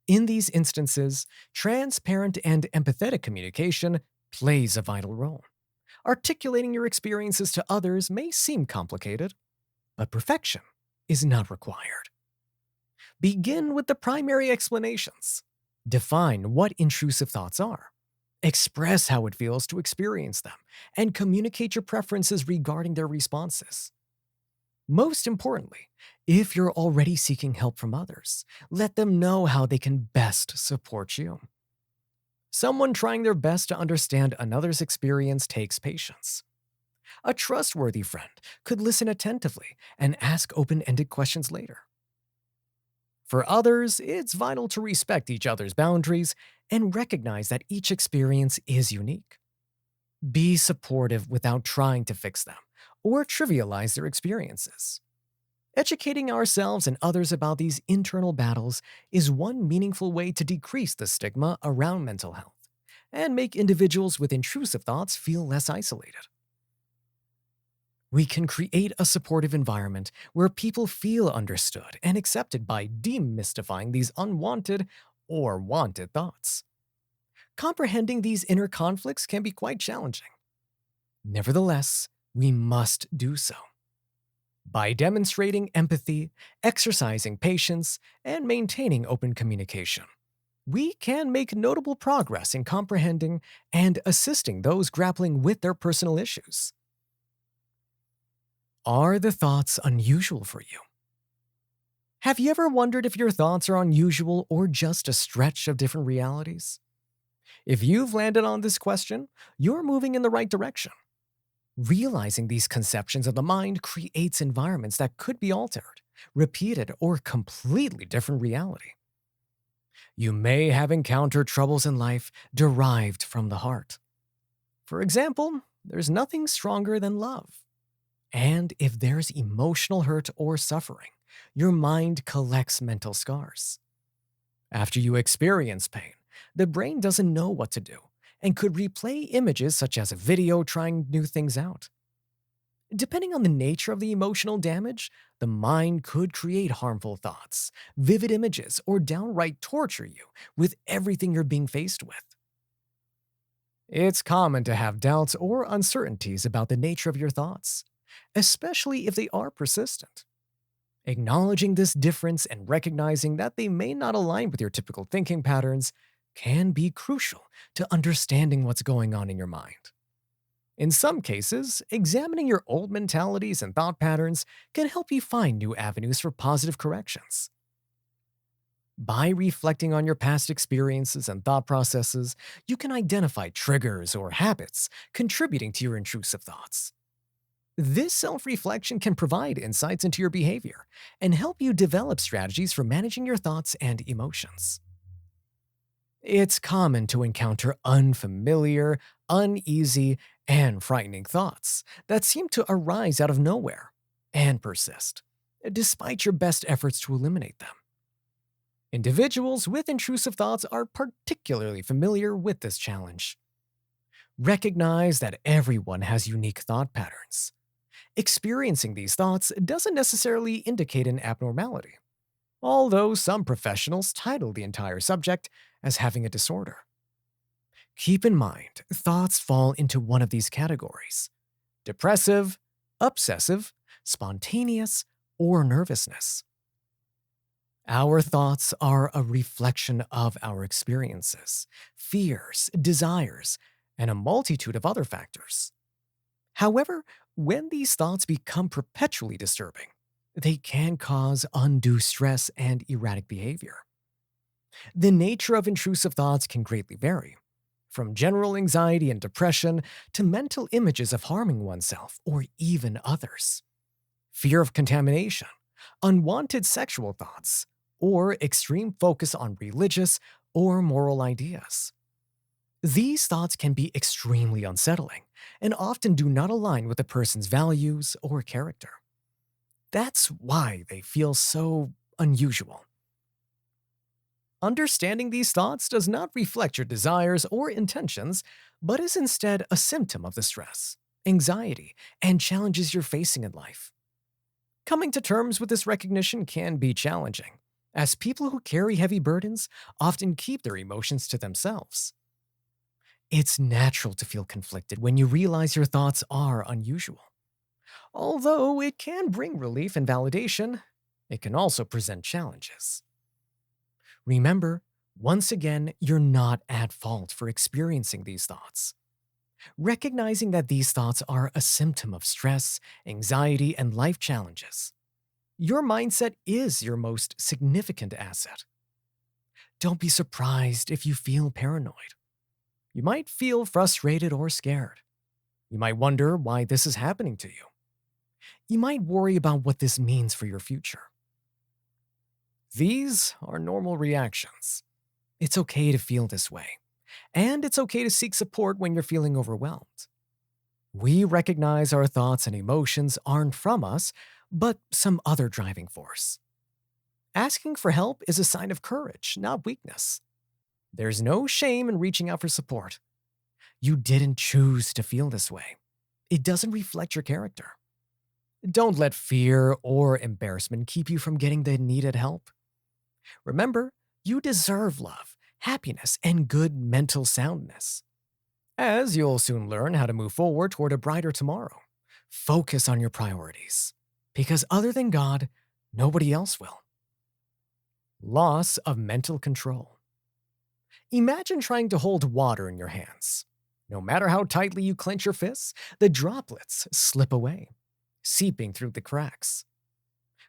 In these instances, transparent and empathetic communication plays a vital role. Articulating your experiences to others may seem complicated, but perfection is not required. Begin with the primary explanations. Define what intrusive thoughts are. Express how it feels to experience them, and communicate your preferences regarding their responses. Most importantly, if you're already seeking help from others, let them know how they can best support you. Someone trying their best to understand another's experience takes patience. A trustworthy friend could listen attentively and ask open-ended questions later. For others, it's vital to respect each other's boundaries and recognize that each experience is unique. Be supportive without trying to fix them or trivialize their experiences. Educating ourselves and others about these internal battles is one meaningful way to decrease the stigma around mental health and make individuals with intrusive thoughts feel less isolated. We can create a supportive environment where people feel understood and accepted by demystifying these unwanted or wanted thoughts. Comprehending these inner conflicts can be quite challenging. Nevertheless, we must do so. By demonstrating empathy, exercising patience, and maintaining open communication, we can make notable progress in comprehending and assisting those grappling with their personal issues. Are the thoughts unusual for you? Have you ever wondered if your thoughts are unusual or just a stretch of different realities? If you've landed on this question, you're moving in the right direction. Realizing these conceptions of the mind creates environments that could be altered, repeated, or completely different reality. You may have encountered troubles in life derived from the heart. For example, there's nothing stronger than love. And if there's emotional hurt or suffering, your mind collects mental scars. After you experience pain, the brain doesn't know what to do and could replay images such as a video trying new things out. Depending on the nature of the emotional damage, the mind could create harmful thoughts, vivid images, or downright torture you with everything you're being faced with. It's common to have doubts or uncertainties about the nature of your thoughts, especially if they are persistent. Acknowledging this difference and recognizing that they may not align with your typical thinking patterns can be crucial to understanding what's going on in your mind. In some cases, examining your old mentalities and thought patterns can help you find new avenues for positive corrections. By reflecting on your past experiences and thought processes, you can identify triggers or habits contributing to your intrusive thoughts. This self reflection can provide insights into your behavior and help you develop strategies for managing your thoughts and emotions. It's common to encounter unfamiliar, uneasy, and frightening thoughts that seem to arise out of nowhere and persist, despite your best efforts to eliminate them. Individuals with intrusive thoughts are particularly familiar with this challenge. Recognize that everyone has unique thought patterns. Experiencing these thoughts doesn't necessarily indicate an abnormality, although some professionals title the entire subject as having a disorder. Keep in mind, thoughts fall into one of these categories: depressive, obsessive, spontaneous, or nervousness. Our thoughts are a reflection of our experiences, fears, desires, and a multitude of other factors. However, when these thoughts become perpetually disturbing, they can cause undue stress and erratic behavior. The nature of intrusive thoughts can greatly vary, from general anxiety and depression to mental images of harming oneself or even others, fear of contamination, unwanted sexual thoughts, or extreme focus on religious or moral ideas. These thoughts can be extremely unsettling and often do not align with a person's values or character. That's why they feel so unusual. Understanding these thoughts does not reflect your desires or intentions, but is instead a symptom of the stress, anxiety, and challenges you're facing in life. Coming to terms with this recognition can be challenging, as people who carry heavy burdens often keep their emotions to themselves. It's natural to feel conflicted when you realize your thoughts are unusual. Although it can bring relief and validation, it can also present challenges. Remember, once again, you're not at fault for experiencing these thoughts. Recognizing that these thoughts are a symptom of stress, anxiety, and life challenges. Your mindset is your most significant asset. Don't be surprised if you feel paranoid. You might feel frustrated or scared. You might wonder why this is happening to you. You might worry about what this means for your future. These are normal reactions. It's okay to feel this way, and it's okay to seek support when you're feeling overwhelmed. We recognize our thoughts and emotions aren't from us, but some other driving force. Asking for help is a sign of courage, not weakness. There's no shame in reaching out for support. You didn't choose to feel this way. It doesn't reflect your character. Don't let fear or embarrassment keep you from getting the needed help. Remember, you deserve love, happiness, and good mental soundness. As you'll soon learn how to move forward toward a brighter tomorrow, focus on your priorities. Because other than God, nobody else will. Loss of mental control. Imagine trying to hold water in your hands. No matter how tightly you clench your fists, the droplets slip away, seeping through the cracks.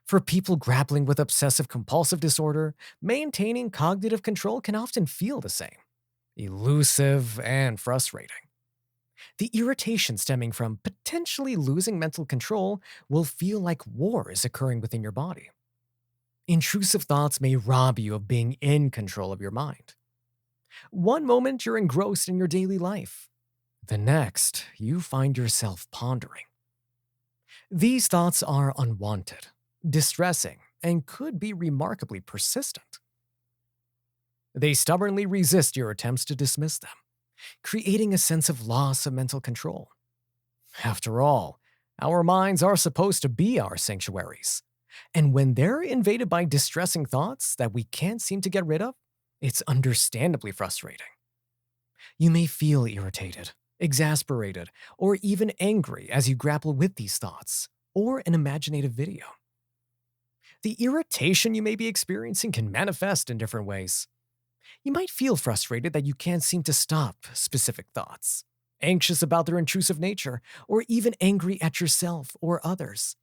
For people grappling with obsessive compulsive disorder, maintaining cognitive control can often feel the same: elusive and frustrating. The irritation stemming from potentially losing mental control will feel like war is occurring within your body. Intrusive thoughts may rob you of being in control of your mind. One moment you're engrossed in your daily life. The next, you find yourself pondering. These thoughts are unwanted, distressing, and could be remarkably persistent. They stubbornly resist your attempts to dismiss them, creating a sense of loss of mental control. After all, Our minds are supposed to be our sanctuaries. And when they're invaded by distressing thoughts that we can't seem to get rid of, it's understandably frustrating. You may feel irritated, exasperated, or even angry as you grapple with these thoughts, or an imaginative video. The irritation you may be experiencing can manifest in different ways. You might feel frustrated that you can't seem to stop specific thoughts, anxious about their intrusive nature, or even angry at yourself or others.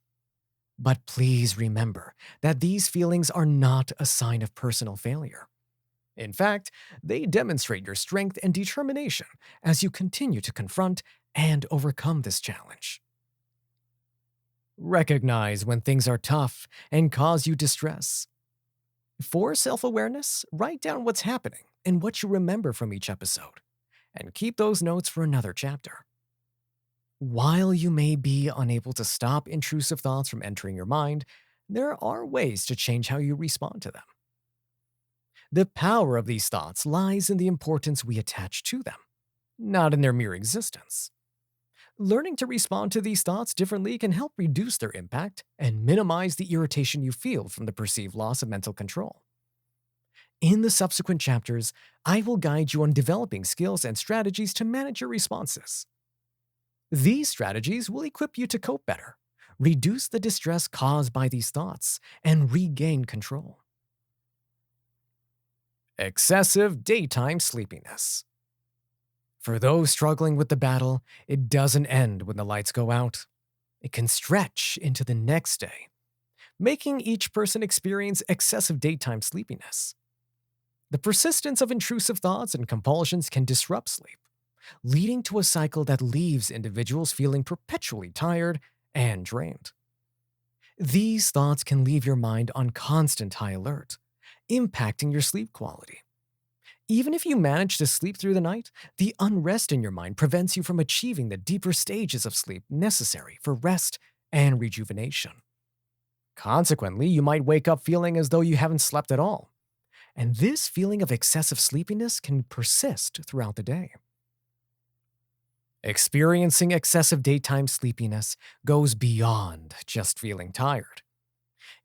But please remember that these feelings are not a sign of personal failure. In fact, they demonstrate your strength and determination as you continue to confront and overcome this challenge. Recognize when things are tough and cause you distress. For self awareness, write down what's happening and what you remember from each episode, and keep those notes for another chapter. While you may be unable to stop intrusive thoughts from entering your mind, there are ways to change how you respond to them. The power of these thoughts lies in the importance we attach to them, not in their mere existence. Learning to respond to these thoughts differently can help reduce their impact and minimize the irritation you feel from the perceived loss of mental control. In the subsequent chapters, I will guide you on developing skills and strategies to manage your responses. These strategies will equip you to cope better, reduce the distress caused by these thoughts, and regain control. Excessive daytime sleepiness. For those struggling with the battle, it doesn't end when the lights go out. It can stretch into the next day, making each person experience excessive daytime sleepiness. The persistence of intrusive thoughts and compulsions can disrupt sleep, leading to a cycle that leaves individuals feeling perpetually tired and drained. These thoughts can leave your mind on constant high alert, impacting your sleep quality. Even if you manage to sleep through the night, the unrest in your mind prevents you from achieving the deeper stages of sleep necessary for rest and rejuvenation. Consequently, you might wake up feeling as though you haven't slept at all, and this feeling of excessive sleepiness can persist throughout the day. Experiencing excessive daytime sleepiness goes beyond just feeling tired.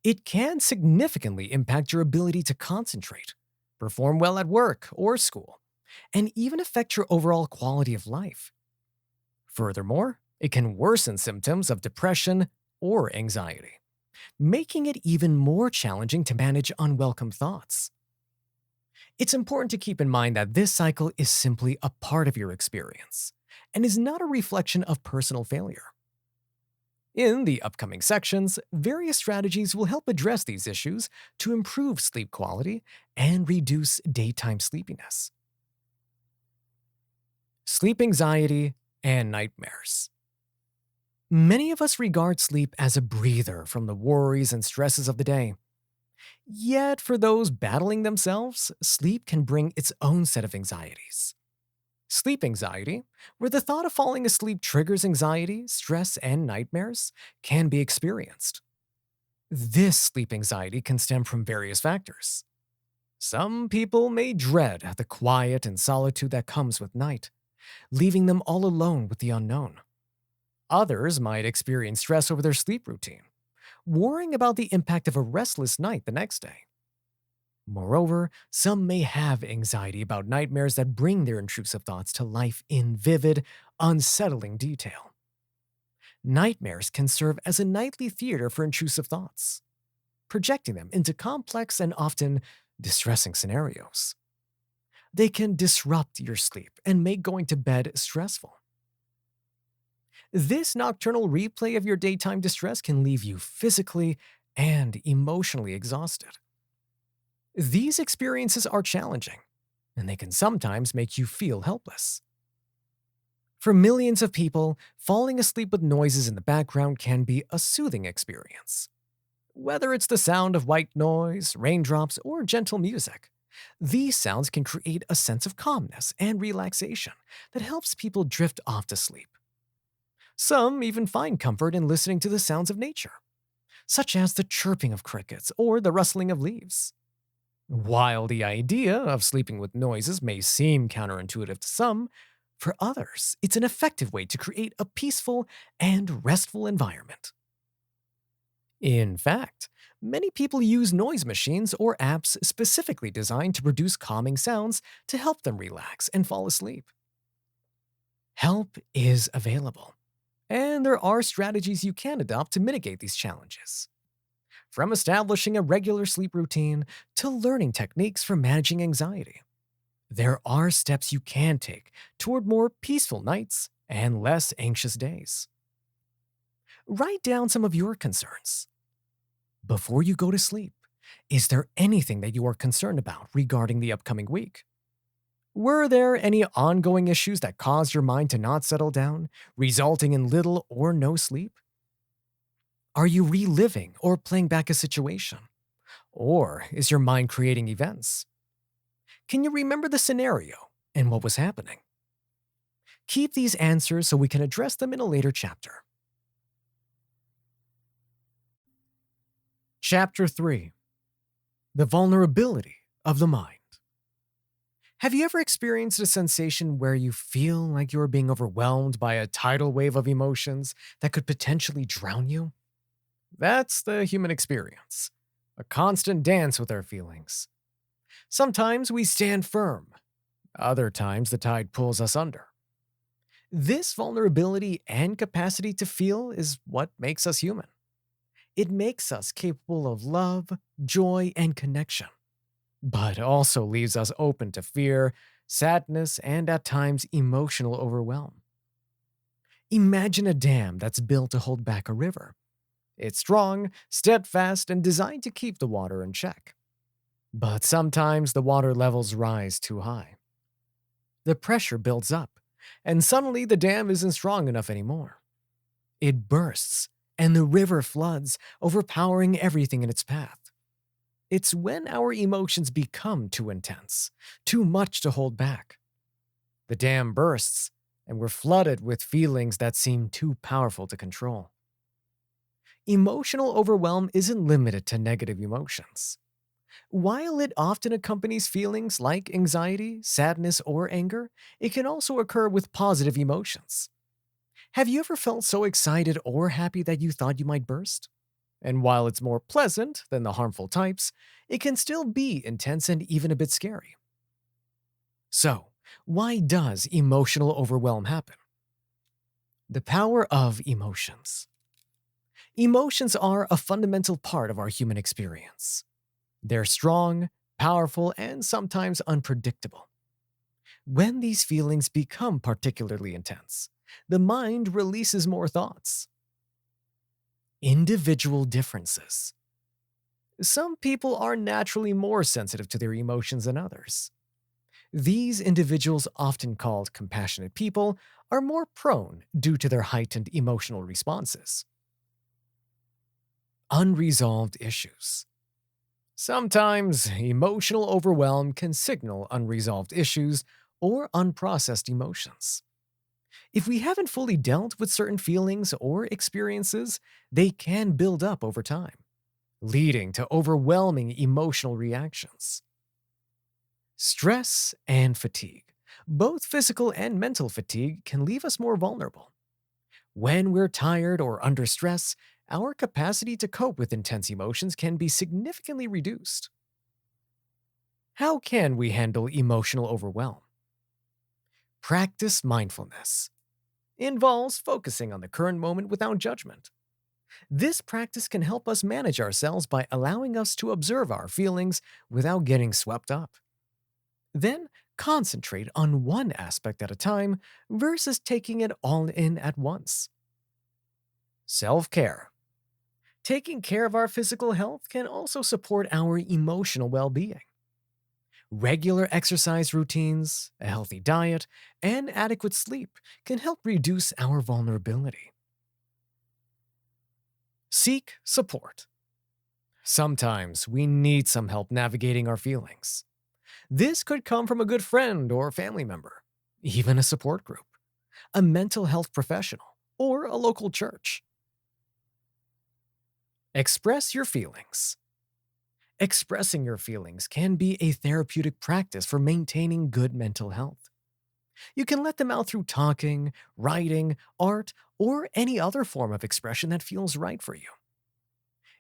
It can significantly impact your ability to concentrate, perform well at work or school, and even affect your overall quality of life. Furthermore, it can worsen symptoms of depression or anxiety, making it even more challenging to manage unwelcome thoughts. It's important to keep in mind that this cycle is simply a part of your experience and is not a reflection of personal failure. In the upcoming sections, various strategies will help address these issues to improve sleep quality and reduce daytime sleepiness. Sleep anxiety and nightmares. Many of us regard sleep as a breather from the worries and stresses of the day. Yet, for those battling themselves, sleep can bring its own set of anxieties. Sleep anxiety, where the thought of falling asleep triggers anxiety, stress, and nightmares, can be experienced. This sleep anxiety can stem from various factors. Some people may dread the quiet and solitude that comes with night, leaving them all alone with the unknown. Others might experience stress over their sleep routine, worrying about the impact of a restless night the next day. Moreover, some may have anxiety about nightmares that bring their intrusive thoughts to life in vivid, unsettling detail. Nightmares can serve as a nightly theater for intrusive thoughts, projecting them into complex and often distressing scenarios. They can disrupt your sleep and make going to bed stressful. This nocturnal replay of your daytime distress can leave you physically and emotionally exhausted. These experiences are challenging, and they can sometimes make you feel helpless. For millions of people, falling asleep with noises in the background can be a soothing experience. Whether it's the sound of white noise, raindrops, or gentle music, these sounds can create a sense of calmness and relaxation that helps people drift off to sleep. Some even find comfort in listening to the sounds of nature, such as the chirping of crickets or the rustling of leaves. While the idea of sleeping with noises may seem counterintuitive to some, For others, it's an effective way to create a peaceful and restful environment. In fact, many people use noise machines or apps specifically designed to produce calming sounds to help them relax and fall asleep. Help is available, and there are strategies you can adopt to mitigate these challenges. From establishing a regular sleep routine to learning techniques for managing anxiety, there are steps you can take toward more peaceful nights and less anxious days. Write down some of your concerns. Before you go to sleep, is there anything that you are concerned about regarding the upcoming week? Were there any ongoing issues that caused your mind to not settle down, resulting in little or no sleep? Are you reliving or playing back a situation? Or is your mind creating events? Can you remember the scenario and what was happening? Keep these answers so we can address them in a later chapter. Chapter 3: The Vulnerability of the Mind. Have you ever experienced a sensation where you feel like you're being overwhelmed by a tidal wave of emotions that could potentially drown you? That's the human experience, a constant dance with our feelings. Sometimes we stand firm, other times the tide pulls us under. This vulnerability and capacity to feel is what makes us human. It makes us capable of love, joy, and connection, but also leaves us open to fear, sadness, and at times emotional overwhelm. Imagine a dam that's built to hold back a river. It's strong, steadfast, and designed to keep the water in check. But sometimes the water levels rise too high. The pressure builds up, and suddenly the dam isn't strong enough anymore. It bursts, and the river floods, overpowering everything in its path. It's when our emotions become too intense, too much to hold back. The dam bursts, and we're flooded with feelings that seem too powerful to control. Emotional overwhelm isn't limited to negative emotions. While it often accompanies feelings like anxiety, sadness, or anger, it can also occur with positive emotions. Have you ever felt so excited or happy that you thought you might burst? And while it's more pleasant than the harmful types, it can still be intense and even a bit scary. So, why does emotional overwhelm happen? The power of emotions. Emotions are a fundamental part of our human experience. They're strong, powerful, and sometimes unpredictable. When these feelings become particularly intense, the mind releases more thoughts. Individual differences. Some people are naturally more sensitive to their emotions than others. These individuals, often called compassionate people, are more prone due to their heightened emotional responses. Unresolved issues. Sometimes, emotional overwhelm can signal unresolved issues or unprocessed emotions. If we haven't fully dealt with certain feelings or experiences, they can build up over time, leading to overwhelming emotional reactions. Stress and fatigue. Both physical and mental fatigue can leave us more vulnerable. When we're tired or under stress, our capacity to cope with intense emotions can be significantly reduced. How can we handle emotional overwhelm? Practice mindfulness. Involves focusing on the current moment without judgment. This practice can help us manage ourselves by allowing us to observe our feelings without getting swept up. Then, concentrate on one aspect at a time versus taking it all in at once. Self care. Taking care of our physical health can also support our emotional well being. Regular exercise routines, a healthy diet, and adequate sleep can help reduce our vulnerability. Seek support. Sometimes we need some help navigating our feelings. This could come from a good friend or family member, even a support group, a mental health professional, or a local church. Express your feelings. Expressing your feelings can be a therapeutic practice for maintaining good mental health. You can let them out through talking, writing, art, or any other form of expression that feels right for you.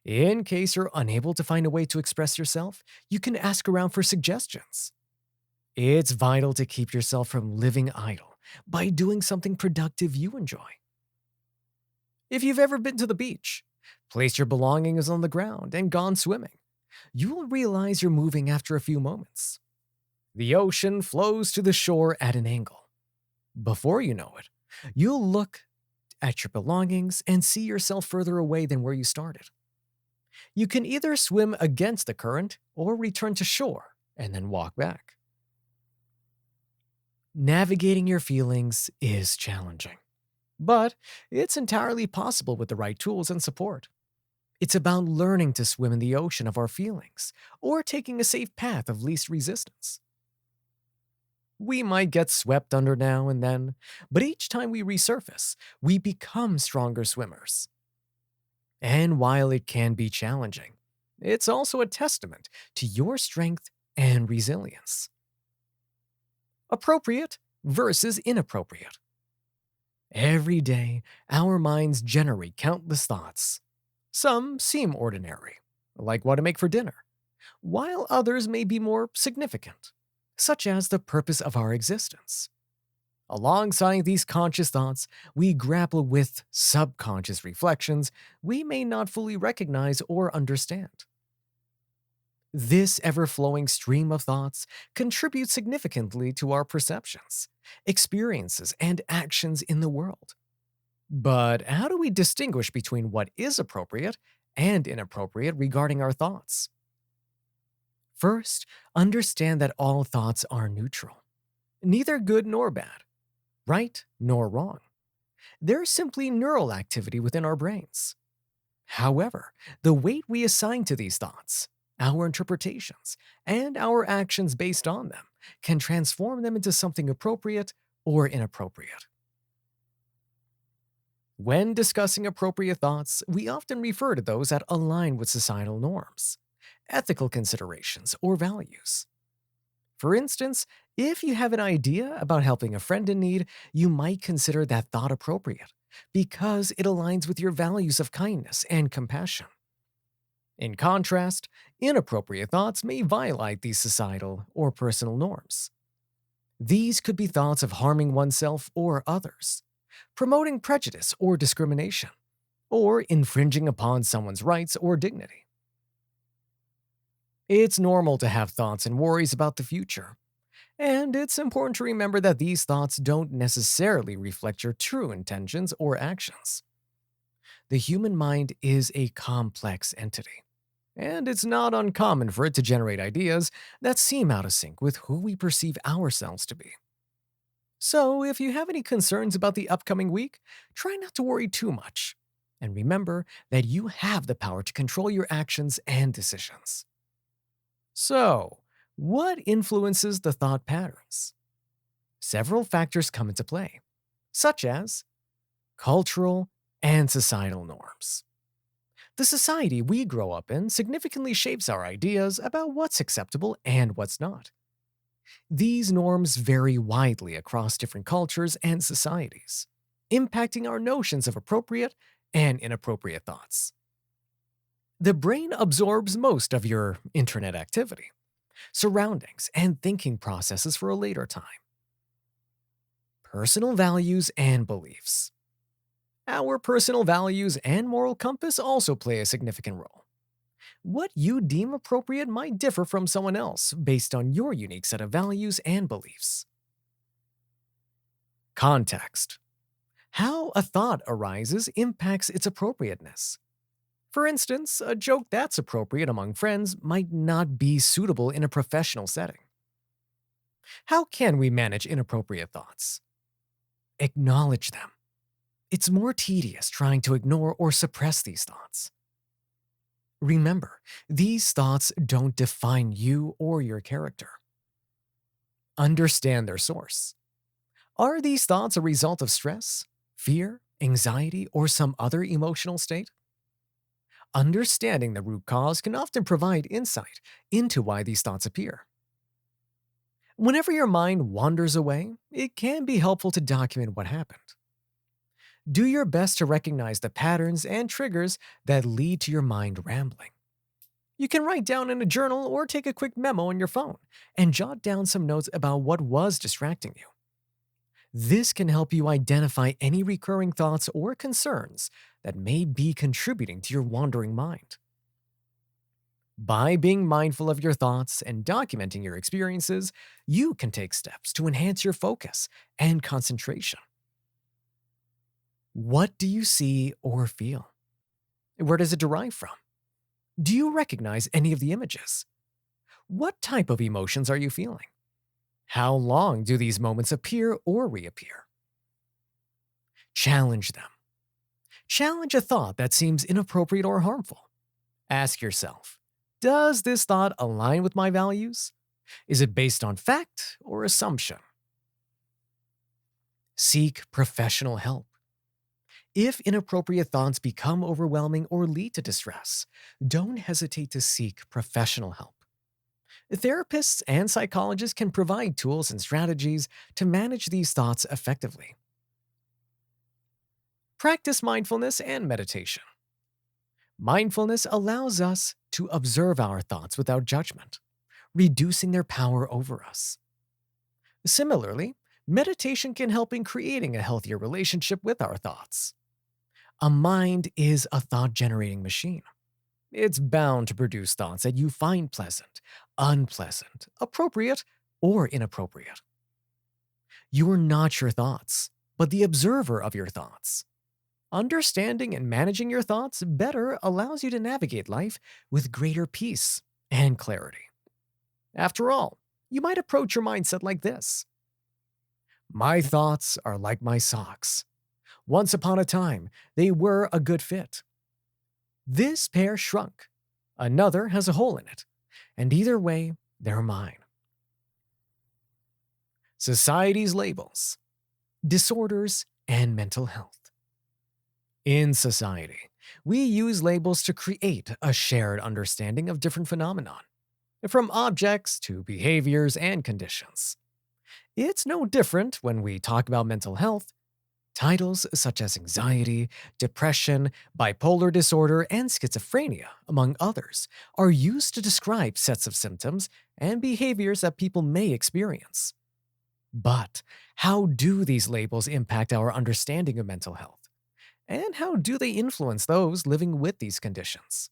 In case you're unable to find a way to express yourself, you can ask around for suggestions. It's vital to keep yourself from living idle by doing something productive you enjoy. If you've ever been to the beach, place your belongings on the ground and gone swimming. You will realize you're moving after a few moments. The ocean flows to the shore at an angle. Before you know it, you'll look at your belongings and see yourself further away than where you started. You can either swim against the current or return to shore and then walk back. Navigating your feelings is challenging, but it's entirely possible with the right tools and support. It's about learning to swim in the ocean of our feelings or taking a safe path of least resistance. We might get swept under now and then, but each time we resurface, we become stronger swimmers. And while it can be challenging, it's also a testament to your strength and resilience. Appropriate versus inappropriate. Every day, our minds generate countless thoughts. Some seem ordinary, like what to make for dinner, while others may be more significant, such as the purpose of our existence. Alongside these conscious thoughts, we grapple with subconscious reflections we may not fully recognize or understand. This ever flowing stream of thoughts contributes significantly to our perceptions, experiences, and actions in the world. But how do we distinguish between what is appropriate and inappropriate regarding our thoughts? First, understand that all thoughts are neutral, neither good nor bad, right nor wrong. They're simply neural activity within our brains. However, the weight we assign to these thoughts, our interpretations, and our actions based on them can transform them into something appropriate or inappropriate. When discussing appropriate thoughts, we often refer to those that align with societal norms, ethical considerations, or values. For instance, if you have an idea about helping a friend in need, you might consider that thought appropriate because it aligns with your values of kindness and compassion. In contrast, inappropriate thoughts may violate these societal or personal norms. These could be thoughts of harming oneself or others, promoting prejudice or discrimination, or infringing upon someone's rights or dignity. It's normal to have thoughts and worries about the future, and it's important to remember that these thoughts don't necessarily reflect your true intentions or actions. The human mind is a complex entity, and it's not uncommon for it to generate ideas that seem out of sync with who we perceive ourselves to be. So, if you have any concerns about the upcoming week, try not to worry too much. And remember that you have the power to control your actions and decisions. So, what influences the thought patterns? Several factors come into play, such as cultural and societal norms. The society we grow up in significantly shapes our ideas about what's acceptable and what's not. These norms vary widely across different cultures and societies, impacting our notions of appropriate and inappropriate thoughts. The brain absorbs most of your internet activity, surroundings, and thinking processes for a later time. Personal values and beliefs. Our personal values and moral compass also play a significant role. What you deem appropriate might differ from someone else based on your unique set of values and beliefs. Context. How a thought arises impacts its appropriateness. For instance, a joke that's appropriate among friends might not be suitable in a professional setting. How can we manage inappropriate thoughts? Acknowledge them. It's more tedious trying to ignore or suppress these thoughts. Remember, these thoughts don't define you or your character. Understand their source. Are these thoughts a result of stress, fear, anxiety, or some other emotional state? Understanding the root cause can often provide insight into why these thoughts appear. Whenever your mind wanders away, it can be helpful to document what happened. Do your best to recognize the patterns and triggers that lead to your mind rambling. You can write down in a journal or take a quick memo on your phone and jot down some notes about what was distracting you. This can help you identify any recurring thoughts or concerns that may be contributing to your wandering mind. By being mindful of your thoughts and documenting your experiences, you can take steps to enhance your focus and concentration. What do you see or feel? Where does it derive from? Do you recognize any of the images? What type of emotions are you feeling? How long do these moments appear or reappear? Challenge them. Challenge a thought that seems inappropriate or harmful. Ask yourself, does this thought align with my values? Is it based on fact or assumption? Seek professional help. If inappropriate thoughts become overwhelming or lead to distress, don't hesitate to seek professional help. Therapists and psychologists can provide tools and strategies to manage these thoughts effectively. Practice mindfulness and meditation. Mindfulness allows us to observe our thoughts without judgment, reducing their power over us. Similarly, meditation can help in creating a healthier relationship with our thoughts. A mind is a thought generating machine. It's bound to produce thoughts that you find pleasant, unpleasant, appropriate, or inappropriate. You are not your thoughts, but the observer of your thoughts. Understanding and managing your thoughts better allows you to navigate life with greater peace and clarity. After all, you might approach your mindset like this: my thoughts are like my socks. Once upon a time, they were a good fit. This pair shrunk. Another has a hole in it. And either way, they're mine. Society's labels, disorders, and mental health. In society, we use labels to create a shared understanding of different phenomena, from objects to behaviors and conditions. It's no different when we talk about mental health. Titles such as anxiety, depression, bipolar disorder, and schizophrenia, among others, are used to describe sets of symptoms and behaviors that people may experience. But how do these labels impact our understanding of mental health? And how do they influence those living with these conditions?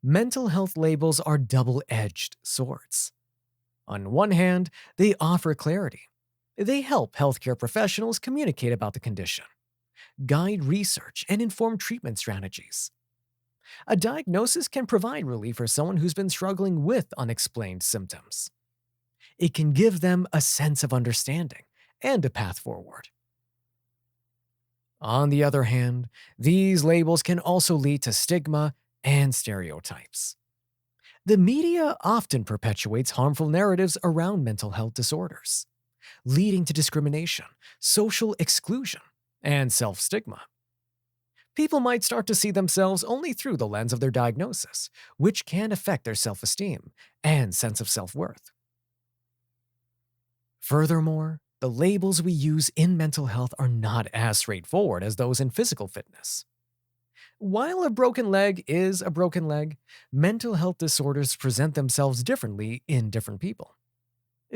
Mental health labels are double-edged swords. On one hand, they offer clarity. They help healthcare professionals communicate about the condition, guide research, and inform treatment strategies. A diagnosis can provide relief for someone who's been struggling with unexplained symptoms. It can give them a sense of understanding and a path forward. On the other hand, these labels can also lead to stigma and stereotypes. The media often perpetuates harmful narratives around mental health disorders, leading to discrimination, social exclusion, and self-stigma. People might start to see themselves only through the lens of their diagnosis, which can affect their self-esteem and sense of self-worth. Furthermore, the labels we use in mental health are not as straightforward as those in physical fitness. While a broken leg is a broken leg, mental health disorders present themselves differently in different people.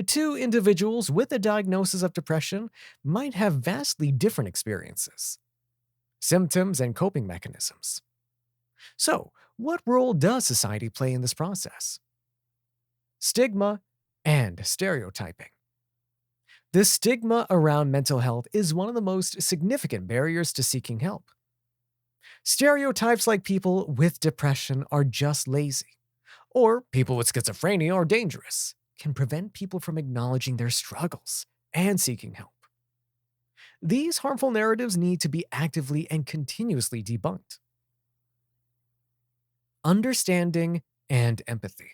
Two individuals with a diagnosis of depression might have vastly different experiences, symptoms, and coping mechanisms. So, what role does society play in this process? Stigma and stereotyping. The stigma around mental health is one of the most significant barriers to seeking help. Stereotypes like people with depression are just lazy, or people with schizophrenia are dangerous, can prevent people from acknowledging their struggles and seeking help. These harmful narratives need to be actively and continuously debunked. Understanding and empathy.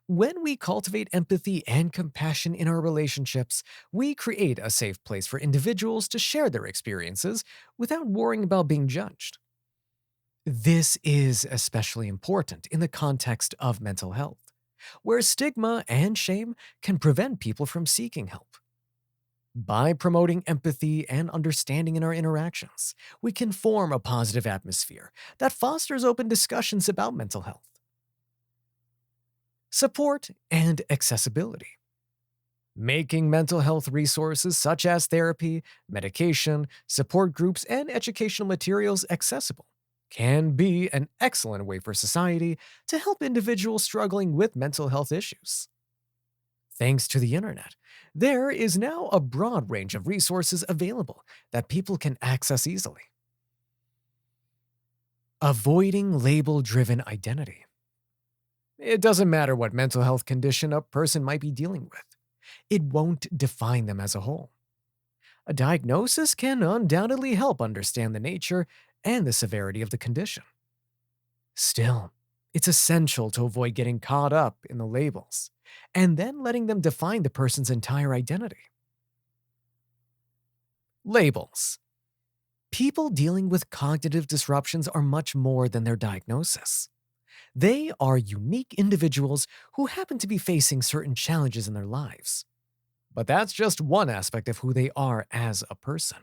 When we cultivate empathy and compassion in our relationships, we create a safe place for individuals to share their experiences without worrying about being judged. This is especially important in the context of mental health, where stigma and shame can prevent people from seeking help. By promoting empathy and understanding in our interactions, we can form a positive atmosphere that fosters open discussions about mental health. Support and accessibility. Making mental health resources such as therapy, medication, support groups, and educational materials accessible can be an excellent way for society to help individuals struggling with mental health issues. Thanks to the internet, there is now a broad range of resources available that people can access easily. Avoiding label driven identity. It doesn't matter what mental health condition a person might be dealing with, it won't define them as a whole. A diagnosis can undoubtedly help understand the nature and the severity of the condition. Still, it's essential to avoid getting caught up in the labels and then letting them define the person's entire identity. Labels. People dealing with cognitive disruptions are much more than their diagnosis. They are unique individuals who happen to be facing certain challenges in their lives. But that's just one aspect of who they are as a person.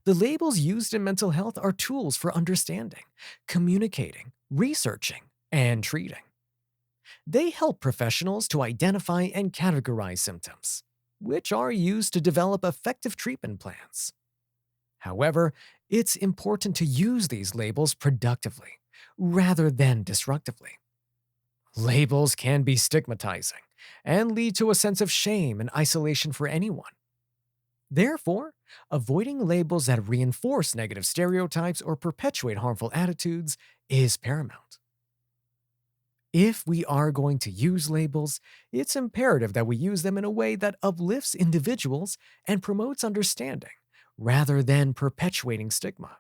The labels used in mental health are tools for understanding, communicating, researching, and treating. They help professionals to identify and categorize symptoms, which are used to develop effective treatment plans. However, it's important to use these labels productively rather than destructively. Labels can be stigmatizing and lead to a sense of shame and isolation for anyone. Therefore, avoiding labels that reinforce negative stereotypes or perpetuate harmful attitudes is paramount. If we are going to use labels, it's imperative that we use them in a way that uplifts individuals and promotes understanding, rather than perpetuating stigma.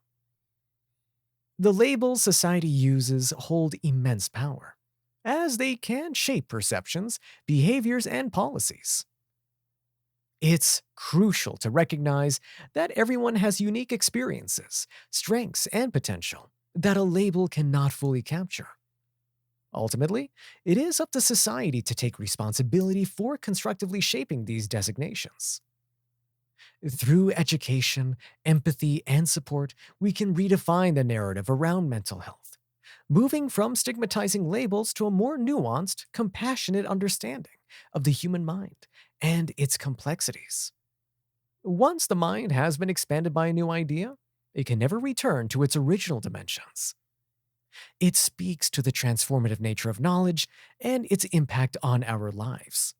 The labels society uses hold immense power, as they can shape perceptions, behaviors, and policies. It's crucial to recognize that everyone has unique experiences, strengths, and potential that a label cannot fully capture. Ultimately, it is up to society to take responsibility for constructively shaping these designations. Through education, empathy, and support, we can redefine the narrative around mental health, moving from stigmatizing labels to a more nuanced, compassionate understanding of the human mind and its complexities. Once the mind has been expanded by a new idea, it can never return to its original dimensions. It speaks to the transformative nature of knowledge and its impact on our lives.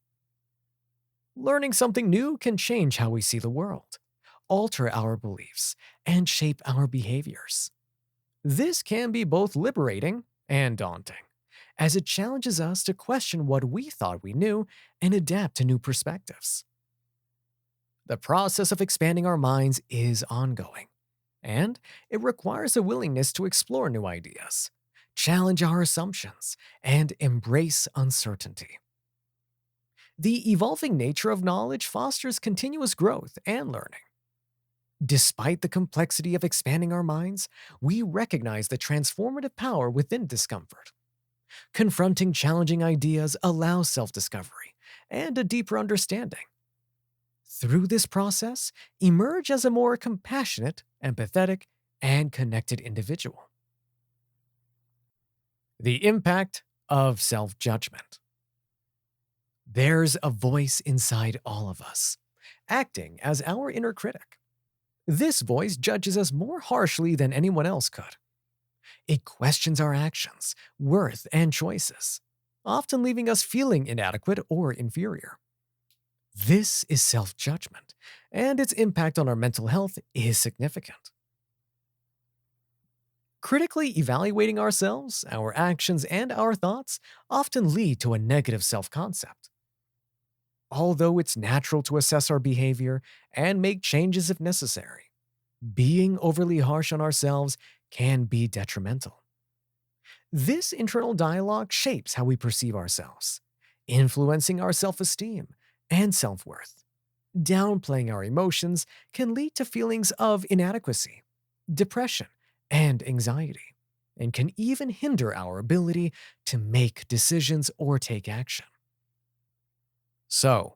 Learning something new can change how we see the world, alter our beliefs, and shape our behaviors. This can be both liberating and daunting, as it challenges us to question what we thought we knew and adapt to new perspectives. The process of expanding our minds is ongoing, and it requires a willingness to explore new ideas, challenge our assumptions, and embrace uncertainty. The evolving nature of knowledge fosters continuous growth and learning. Despite the complexity of expanding our minds, we recognize the transformative power within discomfort. Confronting challenging ideas allows self discovery and a deeper understanding. Through this process, emerge as a more compassionate, empathetic, and connected individual. The impact of self judgment. There's a voice inside all of us, acting as our inner critic. This voice judges us more harshly than anyone else could. It questions our actions, worth, and choices, often leaving us feeling inadequate or inferior. This is self judgment, and its impact on our mental health is significant. Critically evaluating ourselves, our actions, and our thoughts often lead to a negative self concept. Although it's natural to assess our behavior and make changes if necessary, being overly harsh on ourselves can be detrimental. This internal dialogue shapes how we perceive ourselves, influencing our self esteem and self worth. Downplaying our emotions can lead to feelings of inadequacy, depression, and anxiety, and can even hinder our ability to make decisions or take action. So,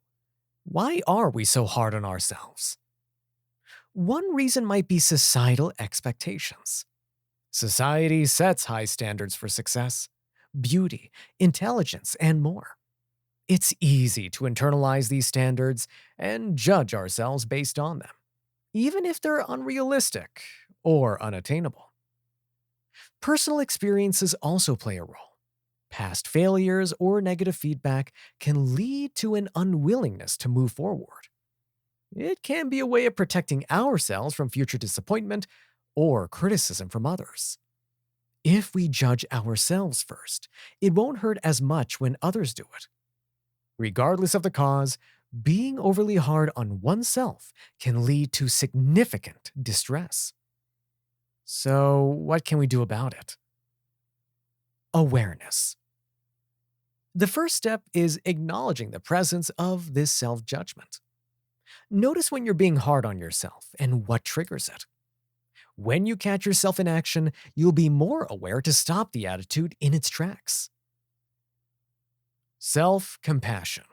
why are we so hard on ourselves? One reason might be societal expectations. Society sets high standards for success, beauty, intelligence, and more. It's easy to internalize these standards and judge ourselves based on them, even if they're unrealistic or unattainable. Personal experiences also play a role. Past failures or negative feedback can lead to an unwillingness to move forward. It can be a way of protecting ourselves from future disappointment or criticism from others. If we judge ourselves first, it won't hurt as much when others do it. Regardless of the cause, being overly hard on oneself can lead to significant distress. So, what can we do about it? Awareness. The first step is acknowledging the presence of this self judgment. Notice when you're being hard on yourself and what triggers it. When you catch yourself in action, you'll be more aware to stop the attitude in its tracks. Self compassion.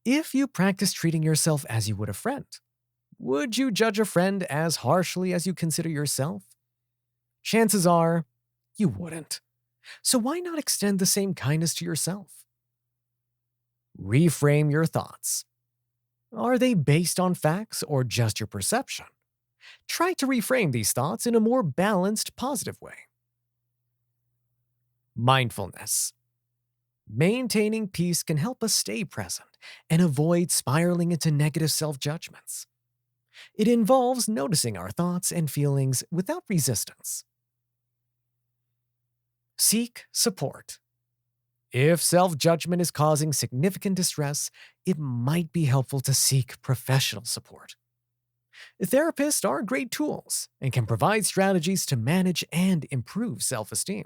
If you practice treating yourself as you would a friend, would you judge a friend as harshly as you consider yourself? Chances are you wouldn't. So why not extend the same kindness to yourself? Reframe your thoughts. Are they based on facts or just your perception? Try to reframe these thoughts in a more balanced, positive way. Mindfulness. Maintaining peace can help us stay present and avoid spiraling into negative self judgments. It involves noticing our thoughts and feelings without resistance. Seek support. If self judgment is causing significant distress, it might be helpful to seek professional support. Therapists are great tools and can provide strategies to manage and improve self esteem.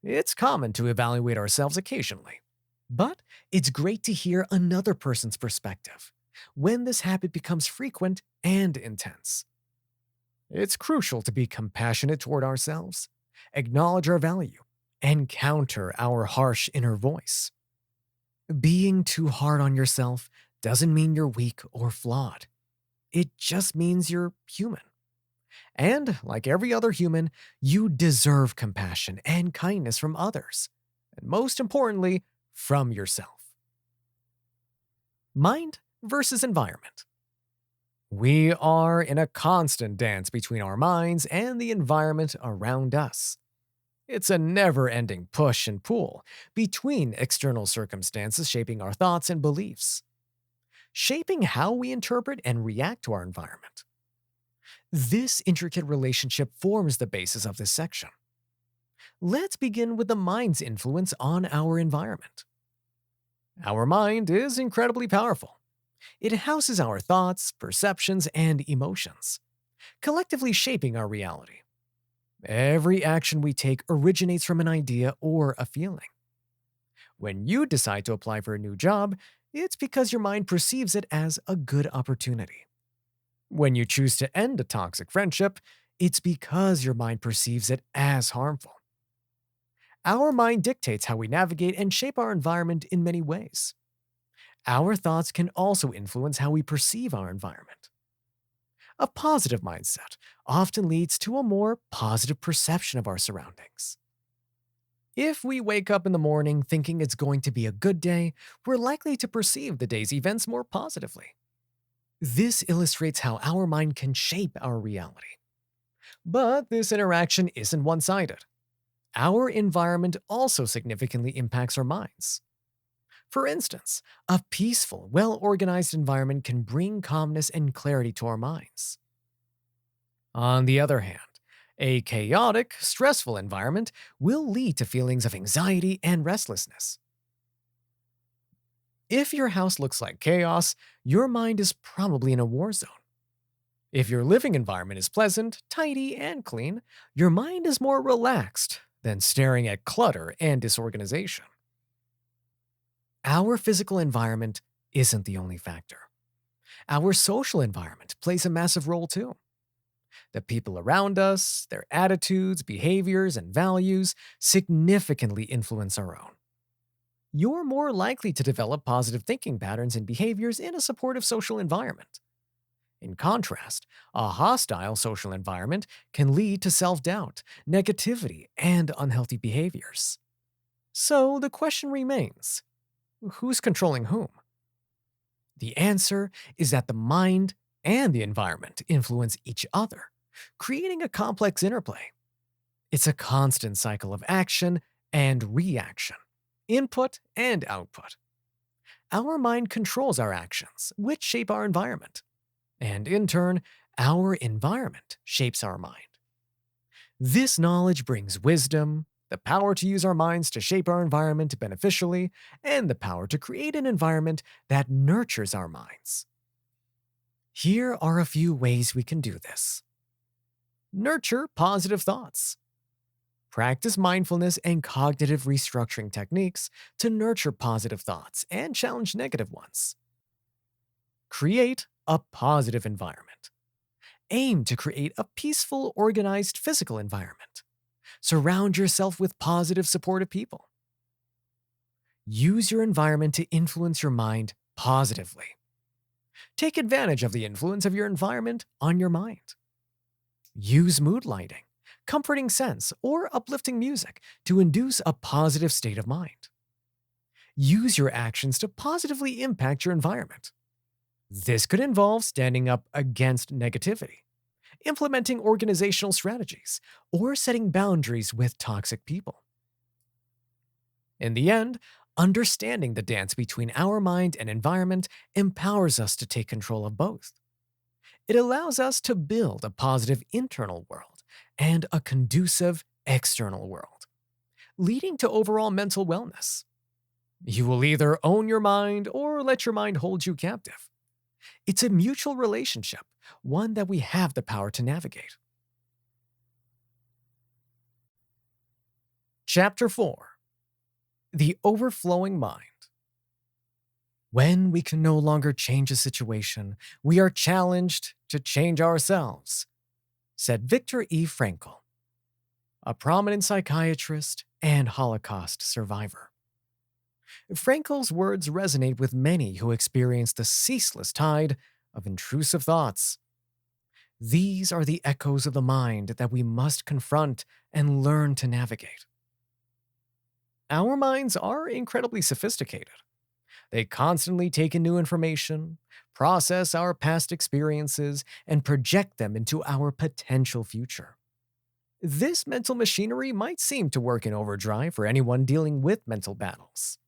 It's common to evaluate ourselves occasionally, but it's great to hear another person's perspective when this habit becomes frequent and intense. It's crucial to be compassionate toward ourselves, acknowledge our value, and counter our harsh inner voice. Being too hard on yourself doesn't mean you're weak or flawed. It just means you're human. And, like every other human, you deserve compassion and kindness from others. And most importantly, from yourself. Mind versus environment. We are in a constant dance between our minds and the environment around us. It's a never ending push and pull between external circumstances shaping our thoughts and beliefs, shaping how we interpret and react to our environment. This intricate relationship forms the basis of this section. Let's begin with the mind's influence on our environment. Our mind is incredibly powerful. It houses our thoughts, perceptions, and emotions, collectively shaping our reality. Every action we take originates from an idea or a feeling. When you decide to apply for a new job, it's because your mind perceives it as a good opportunity. When you choose to end a toxic friendship, it's because your mind perceives it as harmful. Our mind dictates how we navigate and shape our environment in many ways. Our thoughts can also influence how we perceive our environment. A positive mindset often leads to a more positive perception of our surroundings. If we wake up in the morning thinking it's going to be a good day, we're likely to perceive the day's events more positively. This illustrates how our mind can shape our reality. But this interaction isn't one-sided. Our environment also significantly impacts our minds. For instance, a peaceful, well-organized environment can bring calmness and clarity to our minds. On the other hand, a chaotic, stressful environment will lead to feelings of anxiety and restlessness. If your house looks like chaos, your mind is probably in a war zone. If your living environment is pleasant, tidy, and clean, your mind is more relaxed than staring at clutter and disorganization. Our physical environment isn't the only factor. Our social environment plays a massive role too. The people around us, their attitudes, behaviors, and values significantly influence our own. You're more likely to develop positive thinking patterns and behaviors in a supportive social environment. In contrast, a hostile social environment can lead to self doubt, negativity, and unhealthy behaviors. So the question remains, who's controlling whom? The answer is that the mind and the environment influence each other, creating a complex interplay. It's a constant cycle of action and reaction, input and output. Our mind controls our actions, which shape our environment. And in turn, our environment shapes our mind. This knowledge brings wisdom, the power to use our minds to shape our environment beneficially, and the power to create an environment that nurtures our minds. Here are a few ways we can do this. Nurture positive thoughts. Practice mindfulness and cognitive restructuring techniques to nurture positive thoughts and challenge negative ones. Create a positive environment. Aim to create a peaceful, organized physical environment. Surround yourself with positive, supportive people. Use your environment to influence your mind positively. Take advantage of the influence of your environment on your mind. Use mood lighting, comforting scents, or uplifting music to induce a positive state of mind. Use your actions to positively impact your environment. This could involve standing up against negativity, implementing organizational strategies, or setting boundaries with toxic people. In the end, understanding the dance between our mind and environment empowers us to take control of both. It allows us to build a positive internal world and a conducive external world, leading to overall mental wellness. You will either own your mind or let your mind hold you captive. It's a mutual relationship, one that we have the power to navigate. Chapter 4: The Overflowing Mind. When we can no longer change a situation, we are challenged to change ourselves, said Viktor E. Frankl, a prominent psychiatrist and Holocaust survivor. Frankl's words resonate with many who experience the ceaseless tide of intrusive thoughts. These are the echoes of the mind that we must confront and learn to navigate. Our minds are incredibly sophisticated. They constantly take in new information, process our past experiences, and project them into our potential future. This mental machinery might seem to work in overdrive for anyone dealing with mental battles.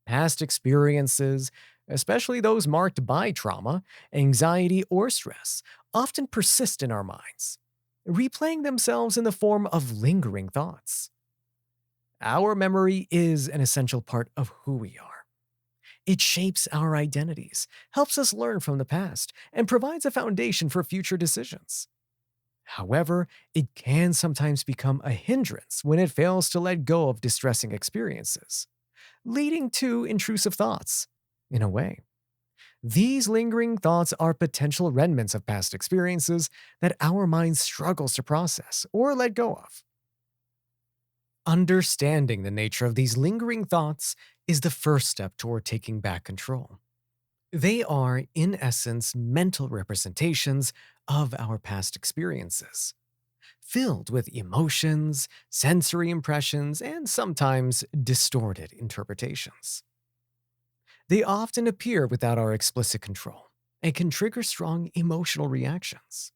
Past experiences, especially those marked by trauma, anxiety, or stress, often persist in our minds, replaying themselves in the form of lingering thoughts. Our memory is an essential part of who we are. It shapes our identities, helps us learn from the past, and provides a foundation for future decisions. However, it can sometimes become a hindrance when it fails to let go of distressing experiences, leading to intrusive thoughts, in a way. These lingering thoughts are potential remnants of past experiences that our mind struggles to process or let go of. Understanding the nature of these lingering thoughts is the first step toward taking back control. They are, in essence, mental representations of our past experiences, filled with emotions, sensory impressions, and sometimes distorted interpretations. They often appear without our explicit control and can trigger strong emotional reactions.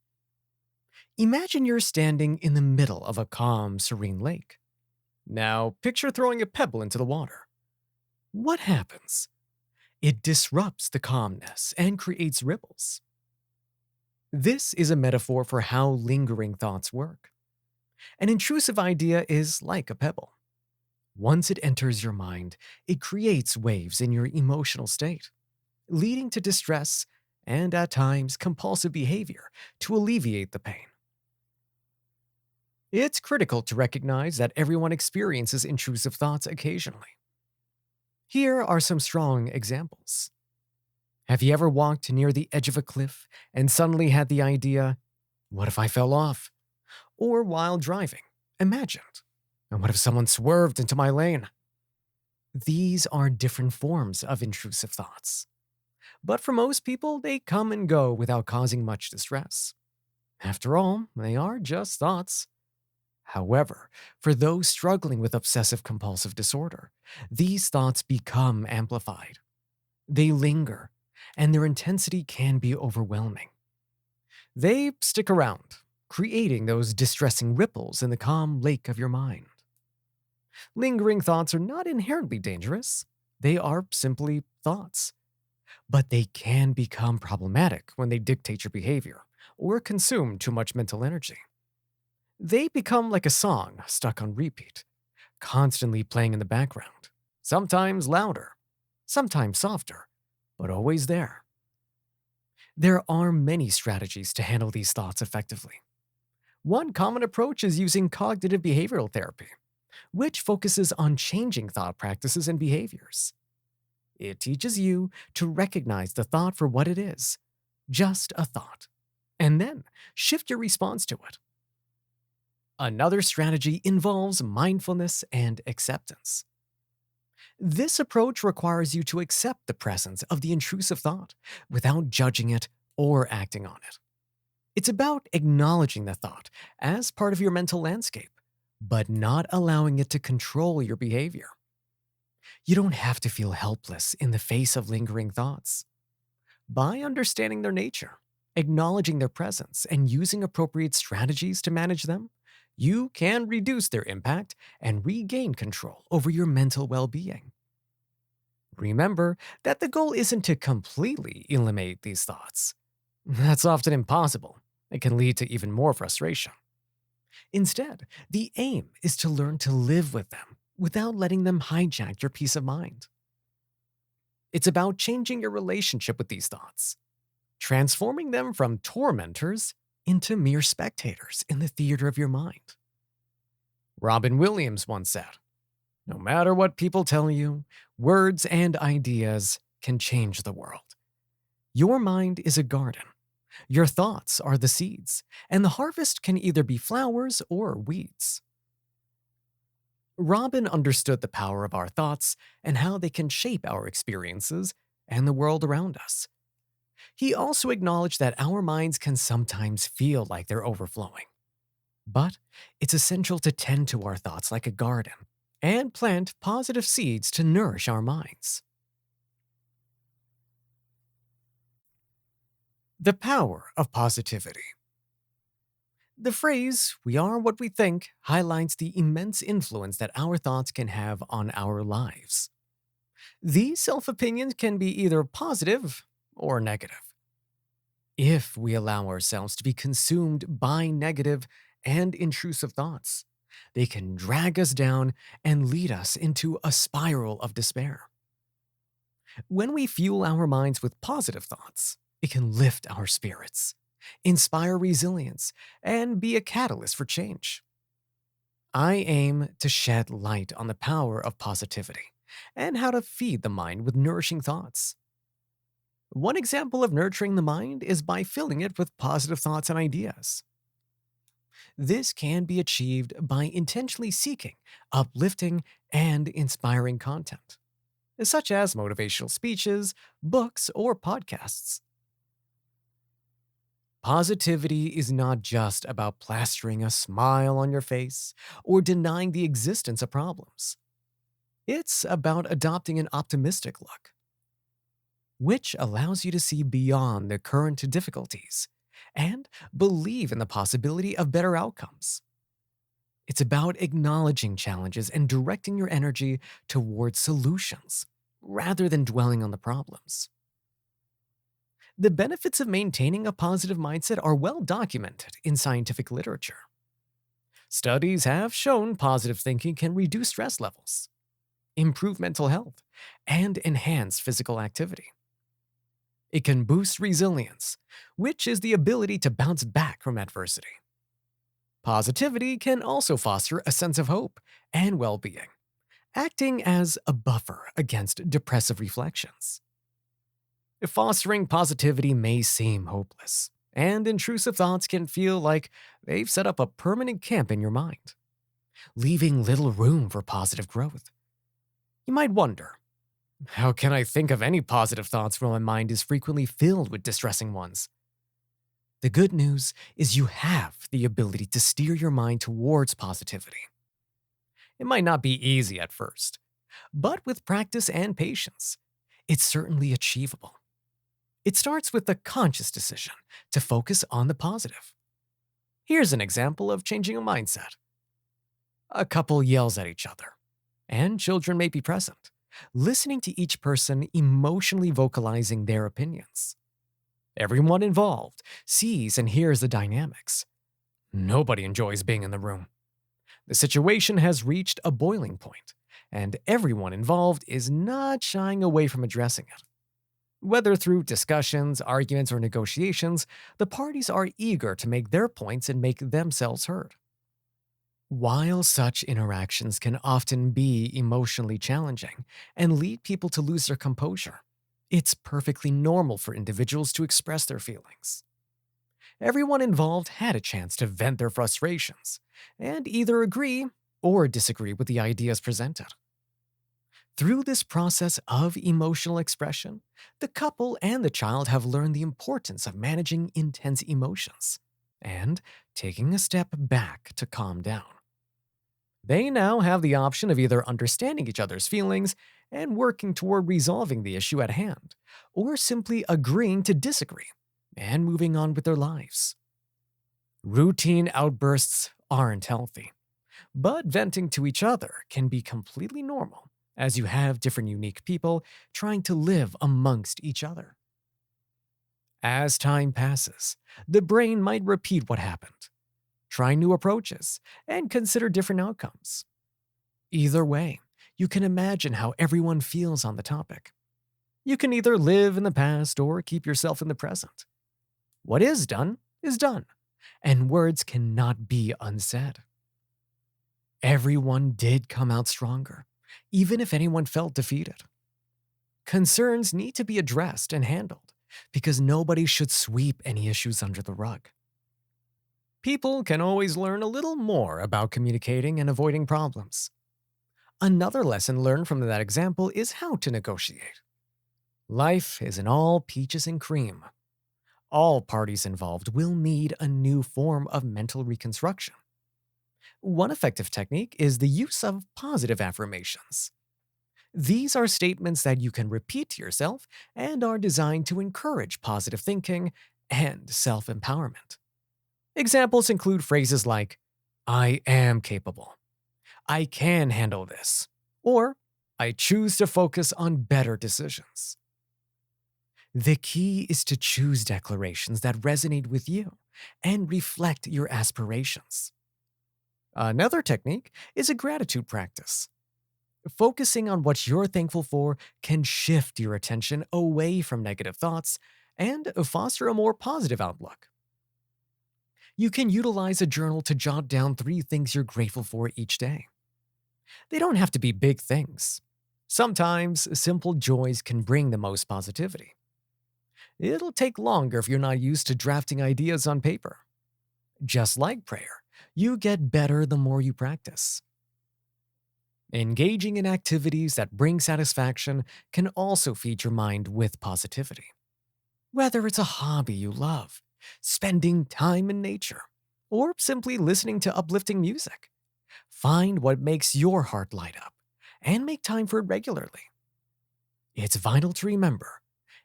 Imagine you're standing in the middle of a calm, serene lake. Now, picture throwing a pebble into the water. What happens? It disrupts the calmness and creates ripples. This is a metaphor for how lingering thoughts work. An intrusive idea is like a pebble. Once it enters your mind, it creates waves in your emotional state, leading to distress and, at times, compulsive behavior to alleviate the pain. It's critical to recognize that everyone experiences intrusive thoughts occasionally. Here are some strong examples. Have you ever walked near the edge of a cliff and suddenly had the idea, What if I fell off? Or while driving, imagined. And what if someone swerved into my lane? These are different forms of intrusive thoughts. But for most people, they come and go without causing much distress. After all, they are just thoughts. However, for those struggling with obsessive compulsive disorder, these thoughts become amplified. They linger, and their intensity can be overwhelming. They stick around, creating those distressing ripples in the calm lake of your mind. Lingering thoughts are not inherently dangerous, they are simply thoughts. But they can become problematic when they dictate your behavior or consume too much mental energy. They become like a song stuck on repeat, constantly playing in the background, sometimes louder, sometimes softer, but always there. There are many strategies to handle these thoughts effectively. One common approach is using cognitive behavioral therapy, which focuses on changing thought practices and behaviors. It teaches you to recognize the thought for what it is, just a thought, and then shift your response to it. Another strategy involves mindfulness and acceptance. This approach requires you to accept the presence of the intrusive thought without judging it or acting on it. It's about acknowledging the thought as part of your mental landscape, but not allowing it to control your behavior. You don't have to feel helpless in the face of lingering thoughts. By understanding their nature, acknowledging their presence, and using appropriate strategies to manage them, you can reduce their impact and regain control over your mental well being. Remember that the goal isn't to completely eliminate these thoughts. That's often impossible. It can lead to even more frustration. Instead, the aim is to learn to live with them without letting them hijack your peace of mind. It's about changing your relationship with these thoughts, transforming them from tormentors into mere spectators in the theater of your mind. Robin Williams once said, "No matter what people tell you, words and ideas can change the world. Your mind is a garden. Your thoughts are the seeds, and the harvest can either be flowers or weeds." Robin understood the power of our thoughts and how they can shape our experiences and the world around us. He also acknowledged that our minds can sometimes feel like they're overflowing. But it's essential to tend to our thoughts like a garden and plant positive seeds to nourish our minds. The power of positivity. The phrase, "we are what we think," highlights the immense influence that our thoughts can have on our lives. These self opinions can be either positive or negative. If we allow ourselves to be consumed by negative and intrusive thoughts, they can drag us down and lead us into a spiral of despair. When we fuel our minds with positive thoughts, it can lift our spirits, inspire resilience, and be a catalyst for change. I aim to shed light on the power of positivity and how to feed the mind with nourishing thoughts. One example of nurturing the mind is by filling it with positive thoughts and ideas. This can be achieved by intentionally seeking uplifting and inspiring content, such as motivational speeches, books, or podcasts. Positivity is not just about plastering a smile on your face or denying the existence of problems. It's about adopting an optimistic look, which allows you to see beyond the current difficulties and believe in the possibility of better outcomes. It's about acknowledging challenges and directing your energy towards solutions rather than dwelling on the problems. The benefits of maintaining a positive mindset are well documented in scientific literature. Studies have shown positive thinking can reduce stress levels, improve mental health, and enhance physical activity. It can boost resilience, which is the ability to bounce back from adversity. Positivity can also foster a sense of hope and well being, acting as a buffer against depressive reflections. Fostering positivity may seem hopeless, and intrusive thoughts can feel like they've set up a permanent camp in your mind, leaving little room for positive growth. You might wonder, how can I think of any positive thoughts when my mind is frequently filled with distressing ones? The good news is you have the ability to steer your mind towards positivity. It might not be easy at first, but with practice and patience, it's certainly achievable. It starts with a conscious decision to focus on the positive. Here's an example of changing a mindset. A couple yells at each other, and children may be present, listening to each person emotionally vocalizing their opinions. Everyone involved sees and hears the dynamics. Nobody enjoys being in the room. The situation has reached a boiling point, and everyone involved is not shying away from addressing it. Whether through discussions, arguments, or negotiations, the parties are eager to make their points and make themselves heard. While such interactions can often be emotionally challenging and lead people to lose their composure, it's perfectly normal for individuals to express their feelings. Everyone involved had a chance to vent their frustrations and either agree or disagree with the ideas presented. Through this process of emotional expression, the couple and the child have learned the importance of managing intense emotions and taking a step back to calm down. They now have the option of either understanding each other's feelings and working toward resolving the issue at hand, or simply agreeing to disagree and moving on with their lives. Routine outbursts aren't healthy, but venting to each other can be completely normal, as you have different unique people trying to live amongst each other. As time passes, the brain might repeat what happened, try new approaches, and consider different outcomes. Either way, you can imagine how everyone feels on the topic. You can either live in the past or keep yourself in the present. What is done, and words cannot be unsaid. Everyone did come out stronger, even if anyone felt defeated. Concerns need to be addressed and handled, because nobody should sweep any issues under the rug. People can always learn a little more about communicating and avoiding problems. Another lesson learned from that example is how to negotiate. Life isn't all peaches and cream. All parties involved will need a new form of mental reconstruction. One effective technique is the use of positive affirmations. These are statements that you can repeat to yourself and are designed to encourage positive thinking and self empowerment. Examples include phrases like, I am capable, I can handle this, or I choose to focus on better decisions. The key is to choose declarations that resonate with you and reflect your aspirations. Another technique is a gratitude practice. Focusing on what you're thankful for can shift your attention away from negative thoughts and foster a more positive outlook. You can utilize a journal to jot down 3 things you're grateful for each day. They don't have to be big things. Sometimes simple joys can bring the most positivity. It'll take longer if you're not used to drafting ideas on paper. Just like prayer, you get better the more you practice. Engaging in activities that bring satisfaction can also feed your mind with positivity. Whether it's a hobby you love, spending time in nature, or simply listening to uplifting music, find what makes your heart light up and make time for it regularly. It's vital to remember,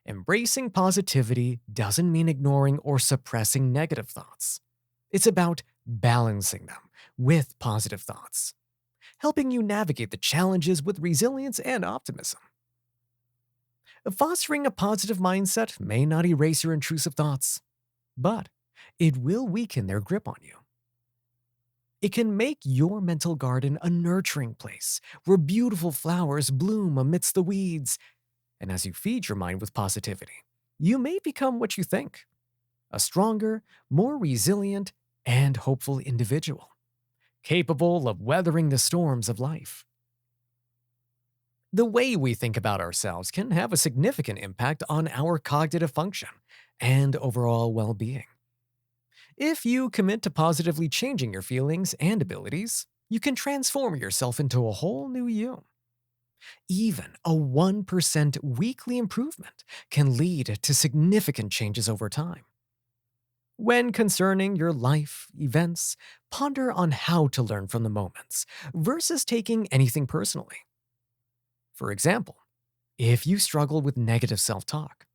embracing positivity doesn't mean ignoring or suppressing negative thoughts. It's about balancing them with positive thoughts, helping you navigate the challenges with resilience and optimism. Fostering a positive mindset may not erase your intrusive thoughts, but it will weaken their grip on you. It can make your mental garden a nurturing place where beautiful flowers bloom amidst the weeds. And as you feed your mind with positivity, you may become what you think, a stronger, more resilient, and hopeful individual, capable of weathering the storms of life. The way we think about ourselves can have a significant impact on our cognitive function and overall well being. If you commit to positively changing your feelings and abilities, you can transform yourself into a whole new you. Even a 1% weekly improvement can lead to significant changes over time. When concerning your life events, ponder on how to learn from the moments versus taking anything personally. For example, if you struggle with negative self talk,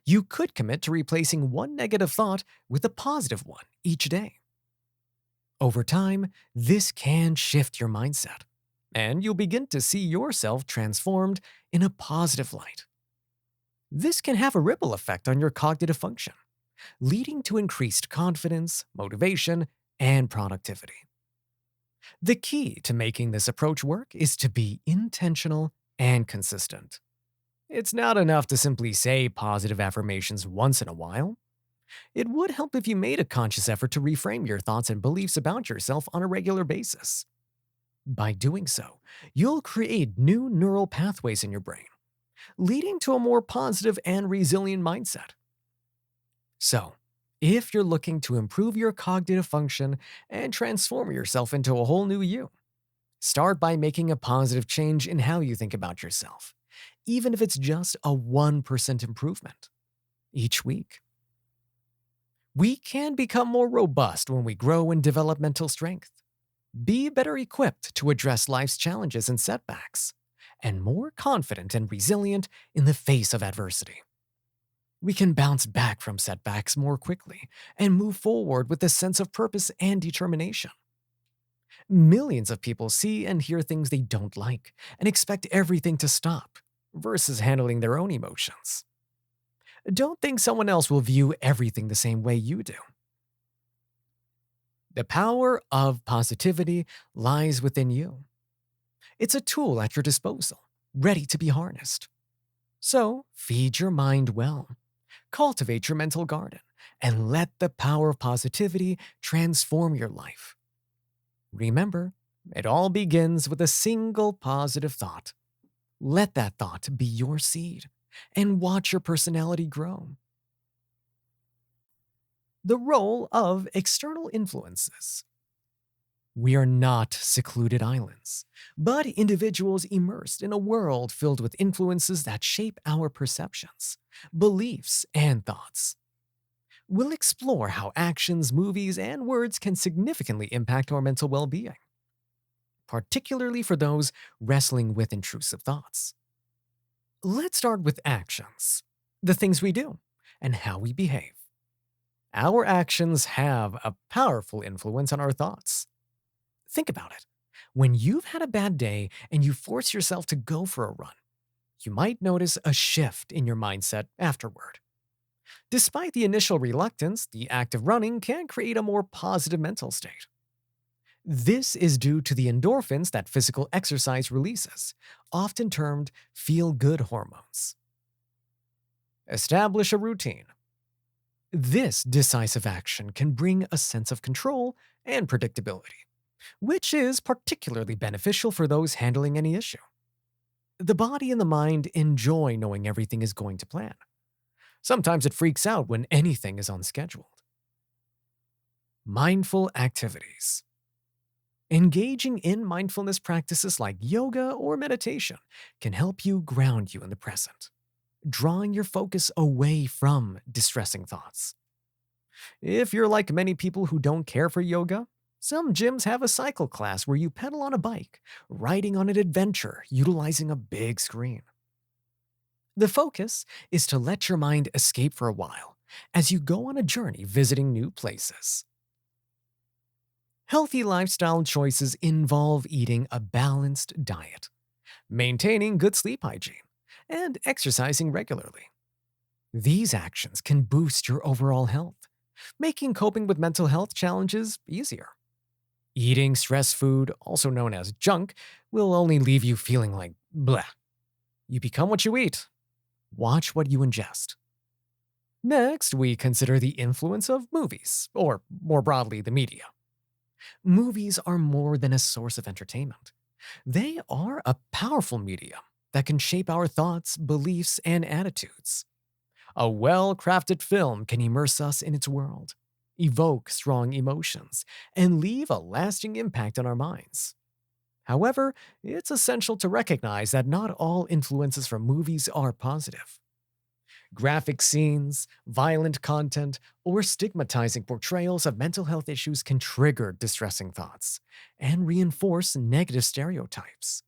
you could commit to replacing one negative thought with a positive one each day. Over time, this can shift your mindset, and you'll begin to see yourself transformed in a positive light. This can have a ripple effect on your cognitive function, leading to increased confidence, motivation, and productivity. The key to making this approach work is to be intentional and consistent. It's not enough to simply say positive affirmations once in a while. It would help if you made a conscious effort to reframe your thoughts and beliefs about yourself on a regular basis. By doing so, you'll create new neural pathways in your brain, leading to a more positive and resilient mindset. So, if you're looking to improve your cognitive function and transform yourself into a whole new you, start by making a positive change in how you think about yourself, even if it's just a 1% improvement each week. We can become more robust when we grow in developmental strength, be better equipped to address life's challenges and setbacks, and more confident and resilient in the face of adversity. We can bounce back from setbacks more quickly and move forward with a sense of purpose and determination. Millions of people see and hear things they don't like and expect everything to stop, versus handling their own emotions. Don't think someone else will view everything the same way you do. The power of positivity lies within you. It's a tool at your disposal, ready to be harnessed. So, feed your mind well, cultivate your mental garden, and let the power of positivity transform your life. Remember, it all begins with a single positive thought. Let that thought be your seed and watch your personality grow. The role of external influences. We are not secluded islands, but individuals immersed in a world filled with influences that shape our perceptions, beliefs, and thoughts. We'll explore how actions, movies, and words can significantly impact our mental well being, particularly for those wrestling with intrusive thoughts. Let's start with actions, the things we do, and how we behave. Our actions have a powerful influence on our thoughts. Think about it. When you've had a bad day and you force yourself to go for a run, you might notice a shift in your mindset afterward. Despite the initial reluctance, the act of running can create a more positive mental state. This is due to the endorphins that physical exercise releases, often termed feel good hormones. Establish a routine. This decisive action can bring a sense of control and predictability, which is particularly beneficial for those handling any issue. The body and the mind enjoy knowing everything is going to plan. Sometimes it freaks out when anything is unscheduled. Mindful activities. Engaging in mindfulness practices like yoga or meditation can help you ground you in the present, drawing your focus away from distressing thoughts. If you're like many people who don't care for yoga, some gyms have a cycle class where you pedal on a bike, riding on an adventure utilizing a big screen. The focus is to let your mind escape for a while as you go on a journey visiting new places. Healthy lifestyle choices involve eating a balanced diet, maintaining good sleep hygiene, and exercising regularly. These actions can boost your overall health, making coping with mental health challenges easier. Eating stress food, also known as junk, will only leave you feeling like bleh. You become what you eat. Watch what you ingest. Next, we consider the influence of movies, or more broadly, the media. Movies are more than a source of entertainment. They are a powerful medium that can shape our thoughts, beliefs, and attitudes. A well crafted film can immerse us in its world, evoke strong emotions, and leave a lasting impact on our minds. However, it's essential to recognize that not all influences from movies are positive. Graphic scenes, violent content, or stigmatizing portrayals of mental health issues can trigger distressing thoughts and reinforce negative stereotypes.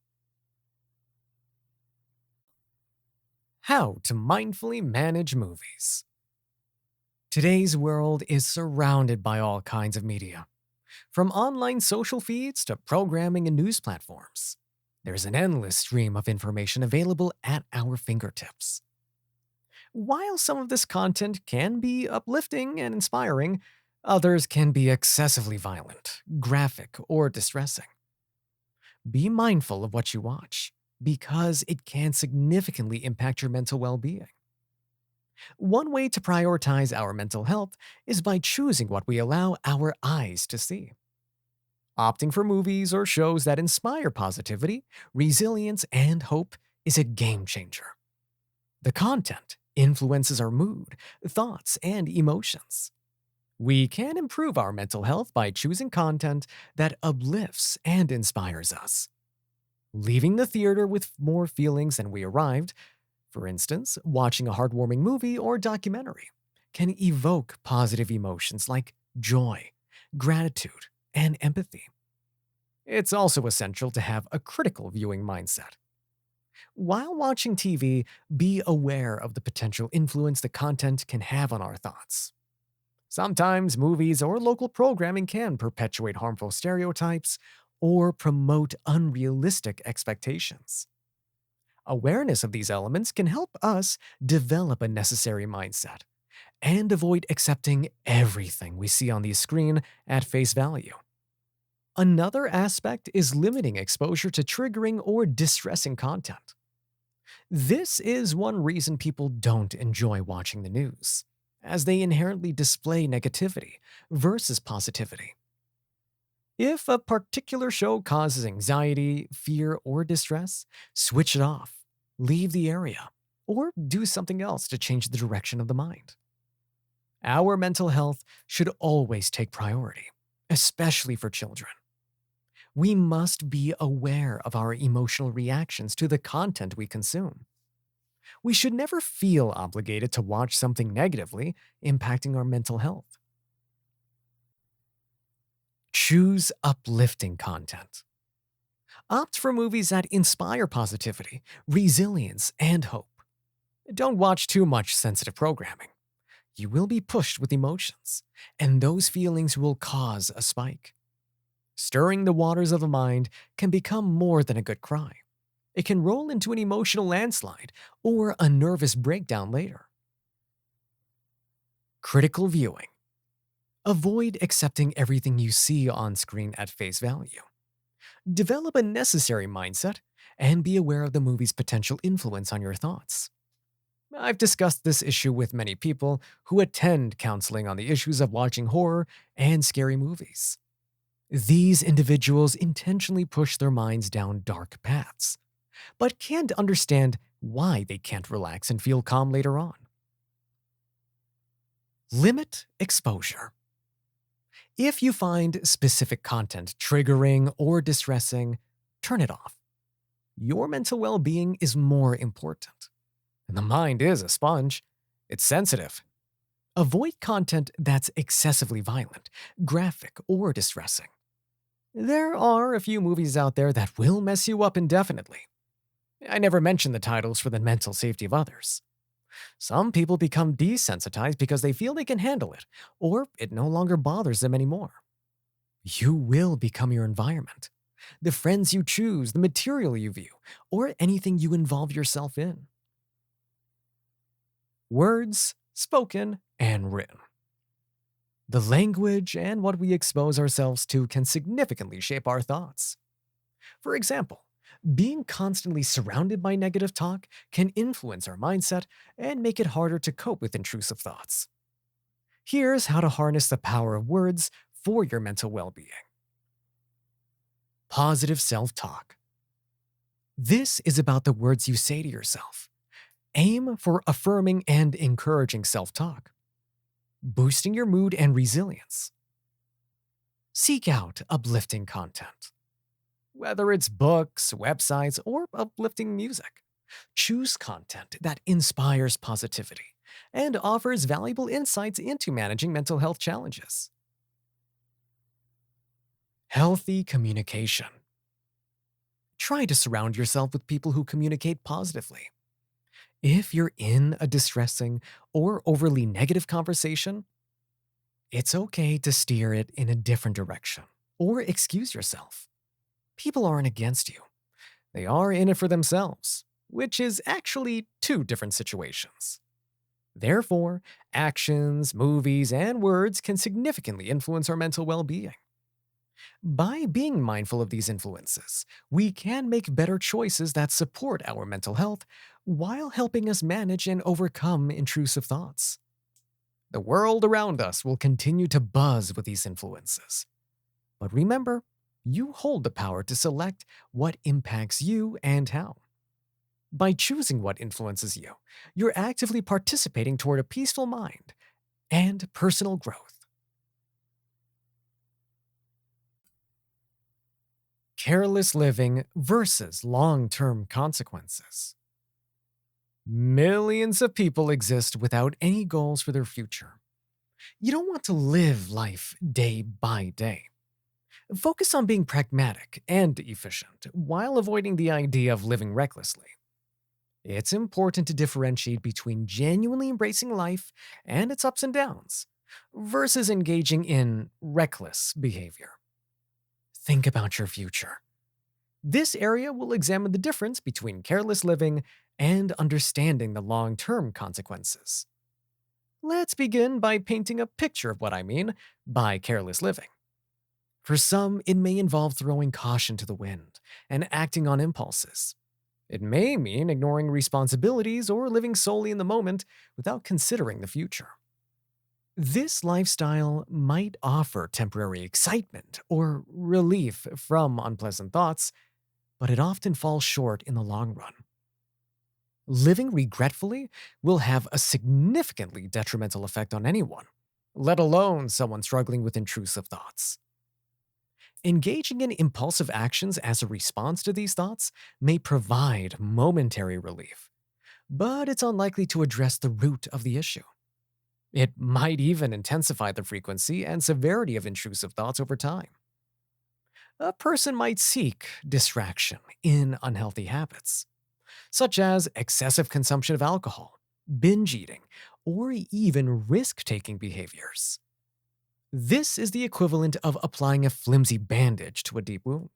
How to mindfully manage movies. Today's world is surrounded by all kinds of media, from online social feeds to programming and news platforms. There's an endless stream of information available at our fingertips. While some of this content can be uplifting and inspiring, others can be excessively violent, graphic, or distressing. Be mindful of what you watch, because it can significantly impact your mental well being. One way to prioritize our mental health is by choosing what we allow our eyes to see. Opting for movies or shows that inspire positivity, resilience, and hope is a game changer. The content influences our mood, thoughts, and emotions. We can improve our mental health by choosing content that uplifts and inspires us. Leaving the theater with more feelings than we arrived, for instance, watching a heartwarming movie or documentary, can evoke positive emotions like joy, gratitude, and empathy. It's also essential to have a critical viewing mindset. While watching TV, be aware of the potential influence the content can have on our thoughts. Sometimes movies or local programming can perpetuate harmful stereotypes or promote unrealistic expectations. Awareness of these elements can help us develop a necessary mindset and avoid accepting everything we see on the screen at face value. Another aspect is limiting exposure to triggering or distressing content. This is one reason people don't enjoy watching the news, as they inherently display negativity versus positivity. If a particular show causes anxiety, fear, or distress, switch it off, leave the area, or do something else to change the direction of the mind. Our mental health should always take priority, especially for children. We must be aware of our emotional reactions to the content we consume. We should never feel obligated to watch something negatively impacting our mental health. Choose uplifting content. Opt for movies that inspire positivity, resilience, and hope. Don't watch too much sensitive programming. You will be pushed with emotions, and those feelings will cause a spike. Stirring the waters of the mind can become more than a good cry. It can roll into an emotional landslide or a nervous breakdown later. Critical viewing. Avoid accepting everything you see on screen at face value. Develop a necessary mindset and be aware of the movie's potential influence on your thoughts. I've discussed this issue with many people who attend counseling on the issues of watching horror and scary movies. These individuals intentionally push their minds down dark paths, but can't understand why they can't relax and feel calm later on. Limit exposure. If you find specific content triggering or distressing, turn it off. Your mental well being is more important. And the mind is a sponge, it's sensitive. Avoid content that's excessively violent, graphic, or distressing. There are a few movies out there that will mess you up indefinitely. I never mention the titles for the mental safety of others. Some people become desensitized because they feel they can handle it, or it no longer bothers them anymore. You will become your environment, the friends you choose, the material you view, or anything you involve yourself in. Words, spoken and written. The language and what we expose ourselves to can significantly shape our thoughts. For example, being constantly surrounded by negative talk can influence our mindset and make it harder to cope with intrusive thoughts. Here's how to harness the power of words for your mental well being. Positive self talk. This is about the words you say to yourself. Aim for affirming and encouraging self talk. boosting your mood and resilience. Seek out uplifting content, whether it's books, websites, or uplifting music. Choose content that inspires positivity and offers valuable insights into managing mental health challenges. Healthy communication. Try to surround yourself with people who communicate positively. If you're in a distressing or overly negative conversation, it's okay to steer it in a different direction or excuse yourself. People aren't against you, they are in it for themselves, which is actually two different situations. Therefore, actions, movies, and words can significantly influence our mental well being. By being mindful of these influences, we can make better choices that support our mental health while helping us manage and overcome intrusive thoughts. The world around us will continue to buzz with these influences. But remember, you hold the power to select what impacts you and how. By choosing what influences you, you're actively participating toward a peaceful mind and personal growth. Careless living versus long term consequences. Millions of people exist without any goals for their future. You don't want to live life day by day. Focus on being pragmatic and efficient while avoiding the idea of living recklessly. It's important to differentiate between genuinely embracing life and its ups and downs versus engaging in reckless behavior. Think about your future. This area will examine the difference between careless living and understanding the long term consequences. Let's begin by painting a picture of what I mean by careless living. For some, it may involve throwing caution to the wind and acting on impulses. It may mean ignoring responsibilities or living solely in the moment without considering the future. This lifestyle might offer temporary excitement or relief from unpleasant thoughts, but it often falls short in the long run. Living regretfully will have a significantly detrimental effect on anyone, let alone someone struggling with intrusive thoughts. Engaging in impulsive actions as a response to these thoughts may provide momentary relief, but it's unlikely to address the root of the issue. It might even intensify the frequency and severity of intrusive thoughts over time. A person might seek distraction in unhealthy habits, such as excessive consumption of alcohol, binge eating, or even risk taking behaviors. This is the equivalent of applying a flimsy bandage to a deep wound.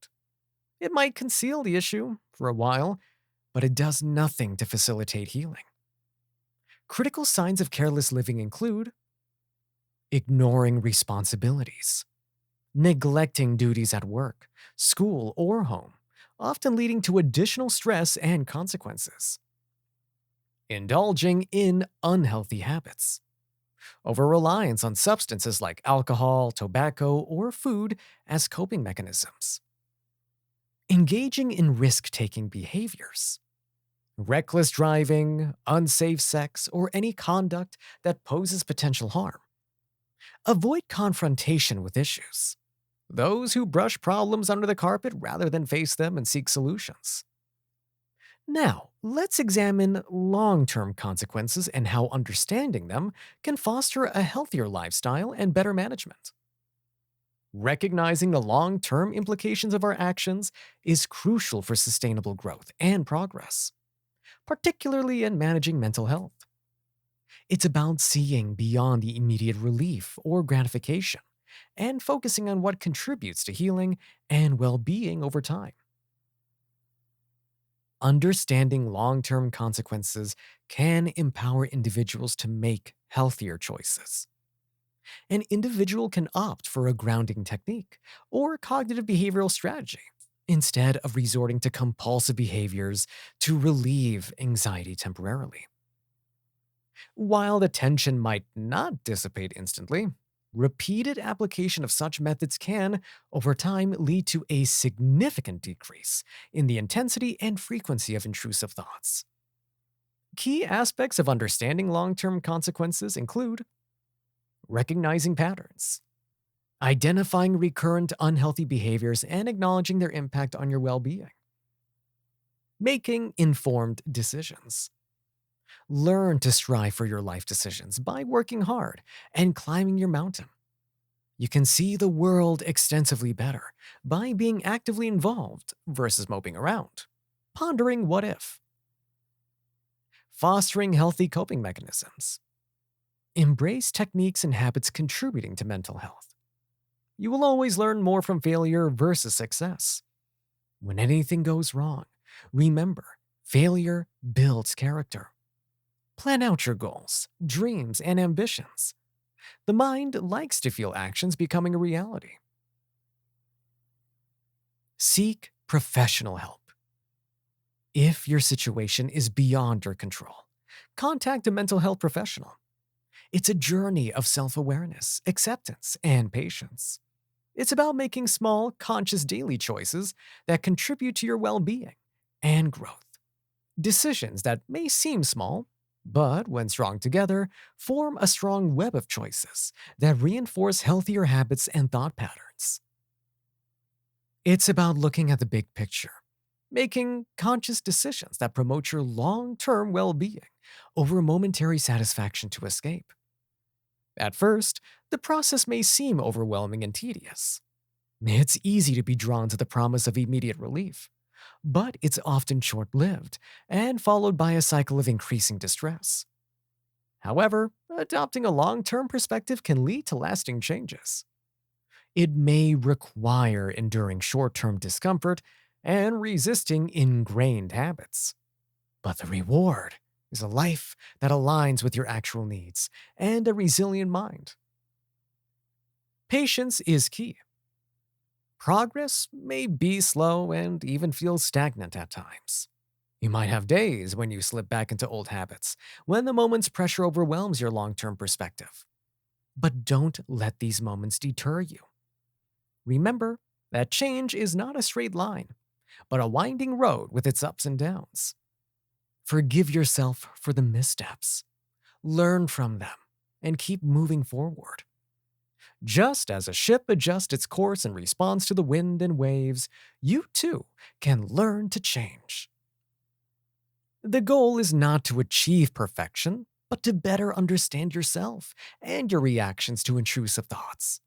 It might conceal the issue for a while, but it does nothing to facilitate healing. Critical signs of careless living include ignoring responsibilities, neglecting duties at work, school, or home, often leading to additional stress and consequences. Indulging in unhealthy habits, over-reliance on substances like alcohol, tobacco, or food as coping mechanisms. Engaging in risk-taking behaviors, reckless driving, unsafe sex, or any conduct that poses potential harm. Avoid confrontation with issues. Those who brush problems under the carpet rather than face them and seek solutions. Now, let's examine long term consequences and how understanding them can foster a healthier lifestyle and better management. Recognizing the long term implications of our actions is crucial for sustainable growth and progress, particularly in managing mental health. It's about seeing beyond the immediate relief or gratification and focusing on what contributes to healing and well being over time. Understanding long term consequences can empower individuals to make healthier choices. An individual can opt for a grounding technique or cognitive behavioral strategy instead of resorting to compulsive behaviors to relieve anxiety temporarily. While the tension might not dissipate instantly, repeated application of such methods can, over time, lead to a significant decrease in the intensity and frequency of intrusive thoughts. Key aspects of understanding long term consequences include recognizing patterns, identifying recurrent unhealthy behaviors and acknowledging their impact on your well being, making informed decisions. Learn to strive for your life decisions by working hard and climbing your mountain. You can see the world extensively better by being actively involved versus moping around, pondering what if, fostering healthy coping mechanisms. Embrace techniques and habits contributing to mental health. You will always learn more from failure versus success. When anything goes wrong, remember, failure builds character. Plan out your goals, dreams, and ambitions. The mind likes to feel actions becoming a reality. Seek professional help. If your situation is beyond your control, contact a mental health professional. It's a journey of self awareness, acceptance, and patience. It's about making small, conscious daily choices that contribute to your well being and growth. Decisions that may seem small, but when strung together, form a strong web of choices that reinforce healthier habits and thought patterns. It's about looking at the big picture, making conscious decisions that promote your long term well being over momentary satisfaction to escape. At first, the process may seem overwhelming and tedious. It's easy to be drawn to the promise of immediate relief, but it's often short lived and followed by a cycle of increasing distress. However, adopting a long term perspective can lead to lasting changes. It may require enduring short term discomfort and resisting ingrained habits. But the reward is a life that aligns with your actual needs and a resilient mind. Patience is key. Progress may be slow and even feel stagnant at times. You might have days when you slip back into old habits, when the moment's pressure overwhelms your long term perspective. But don't let these moments deter you. Remember that change is not a straight line, but a winding road with its ups and downs. Forgive yourself for the missteps, learn from them, and keep moving forward. Just as a ship adjusts its course in response to the wind and waves, you too can learn to change. The goal is not to achieve perfection, but to better understand yourself and your reactions to intrusive thoughts.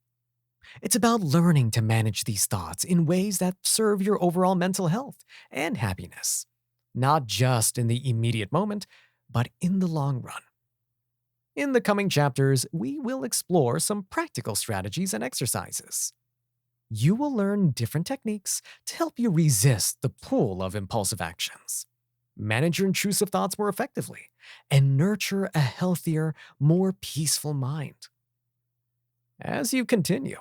It's about learning to manage these thoughts in ways that serve your overall mental health and happiness, not just in the immediate moment, but in the long run. In the coming chapters, we will explore some practical strategies and exercises. You will learn different techniques to help you resist the pull of impulsive actions, manage your intrusive thoughts more effectively, and nurture a healthier, more peaceful mind. As you continue,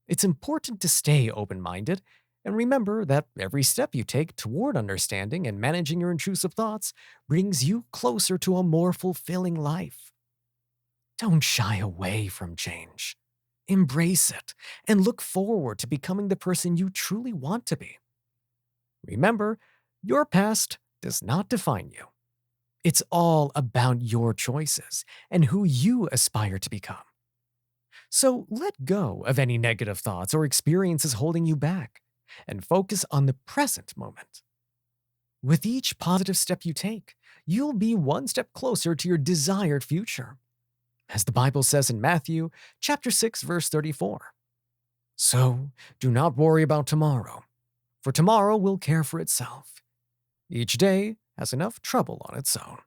it's important to stay open minded and remember that every step you take toward understanding and managing your intrusive thoughts brings you closer to a more fulfilling life. Don't shy away from change. Embrace it and look forward to becoming the person you truly want to be. Remember, your past does not define you. It's all about your choices and who you aspire to become. So let go of any negative thoughts or experiences holding you back and focus on the present moment. With each positive step you take, you'll be one step closer to your desired future. As the Bible says in Matthew chapter 6, verse 34. So do not worry about tomorrow, for tomorrow will care for itself. Each day has enough trouble on its own.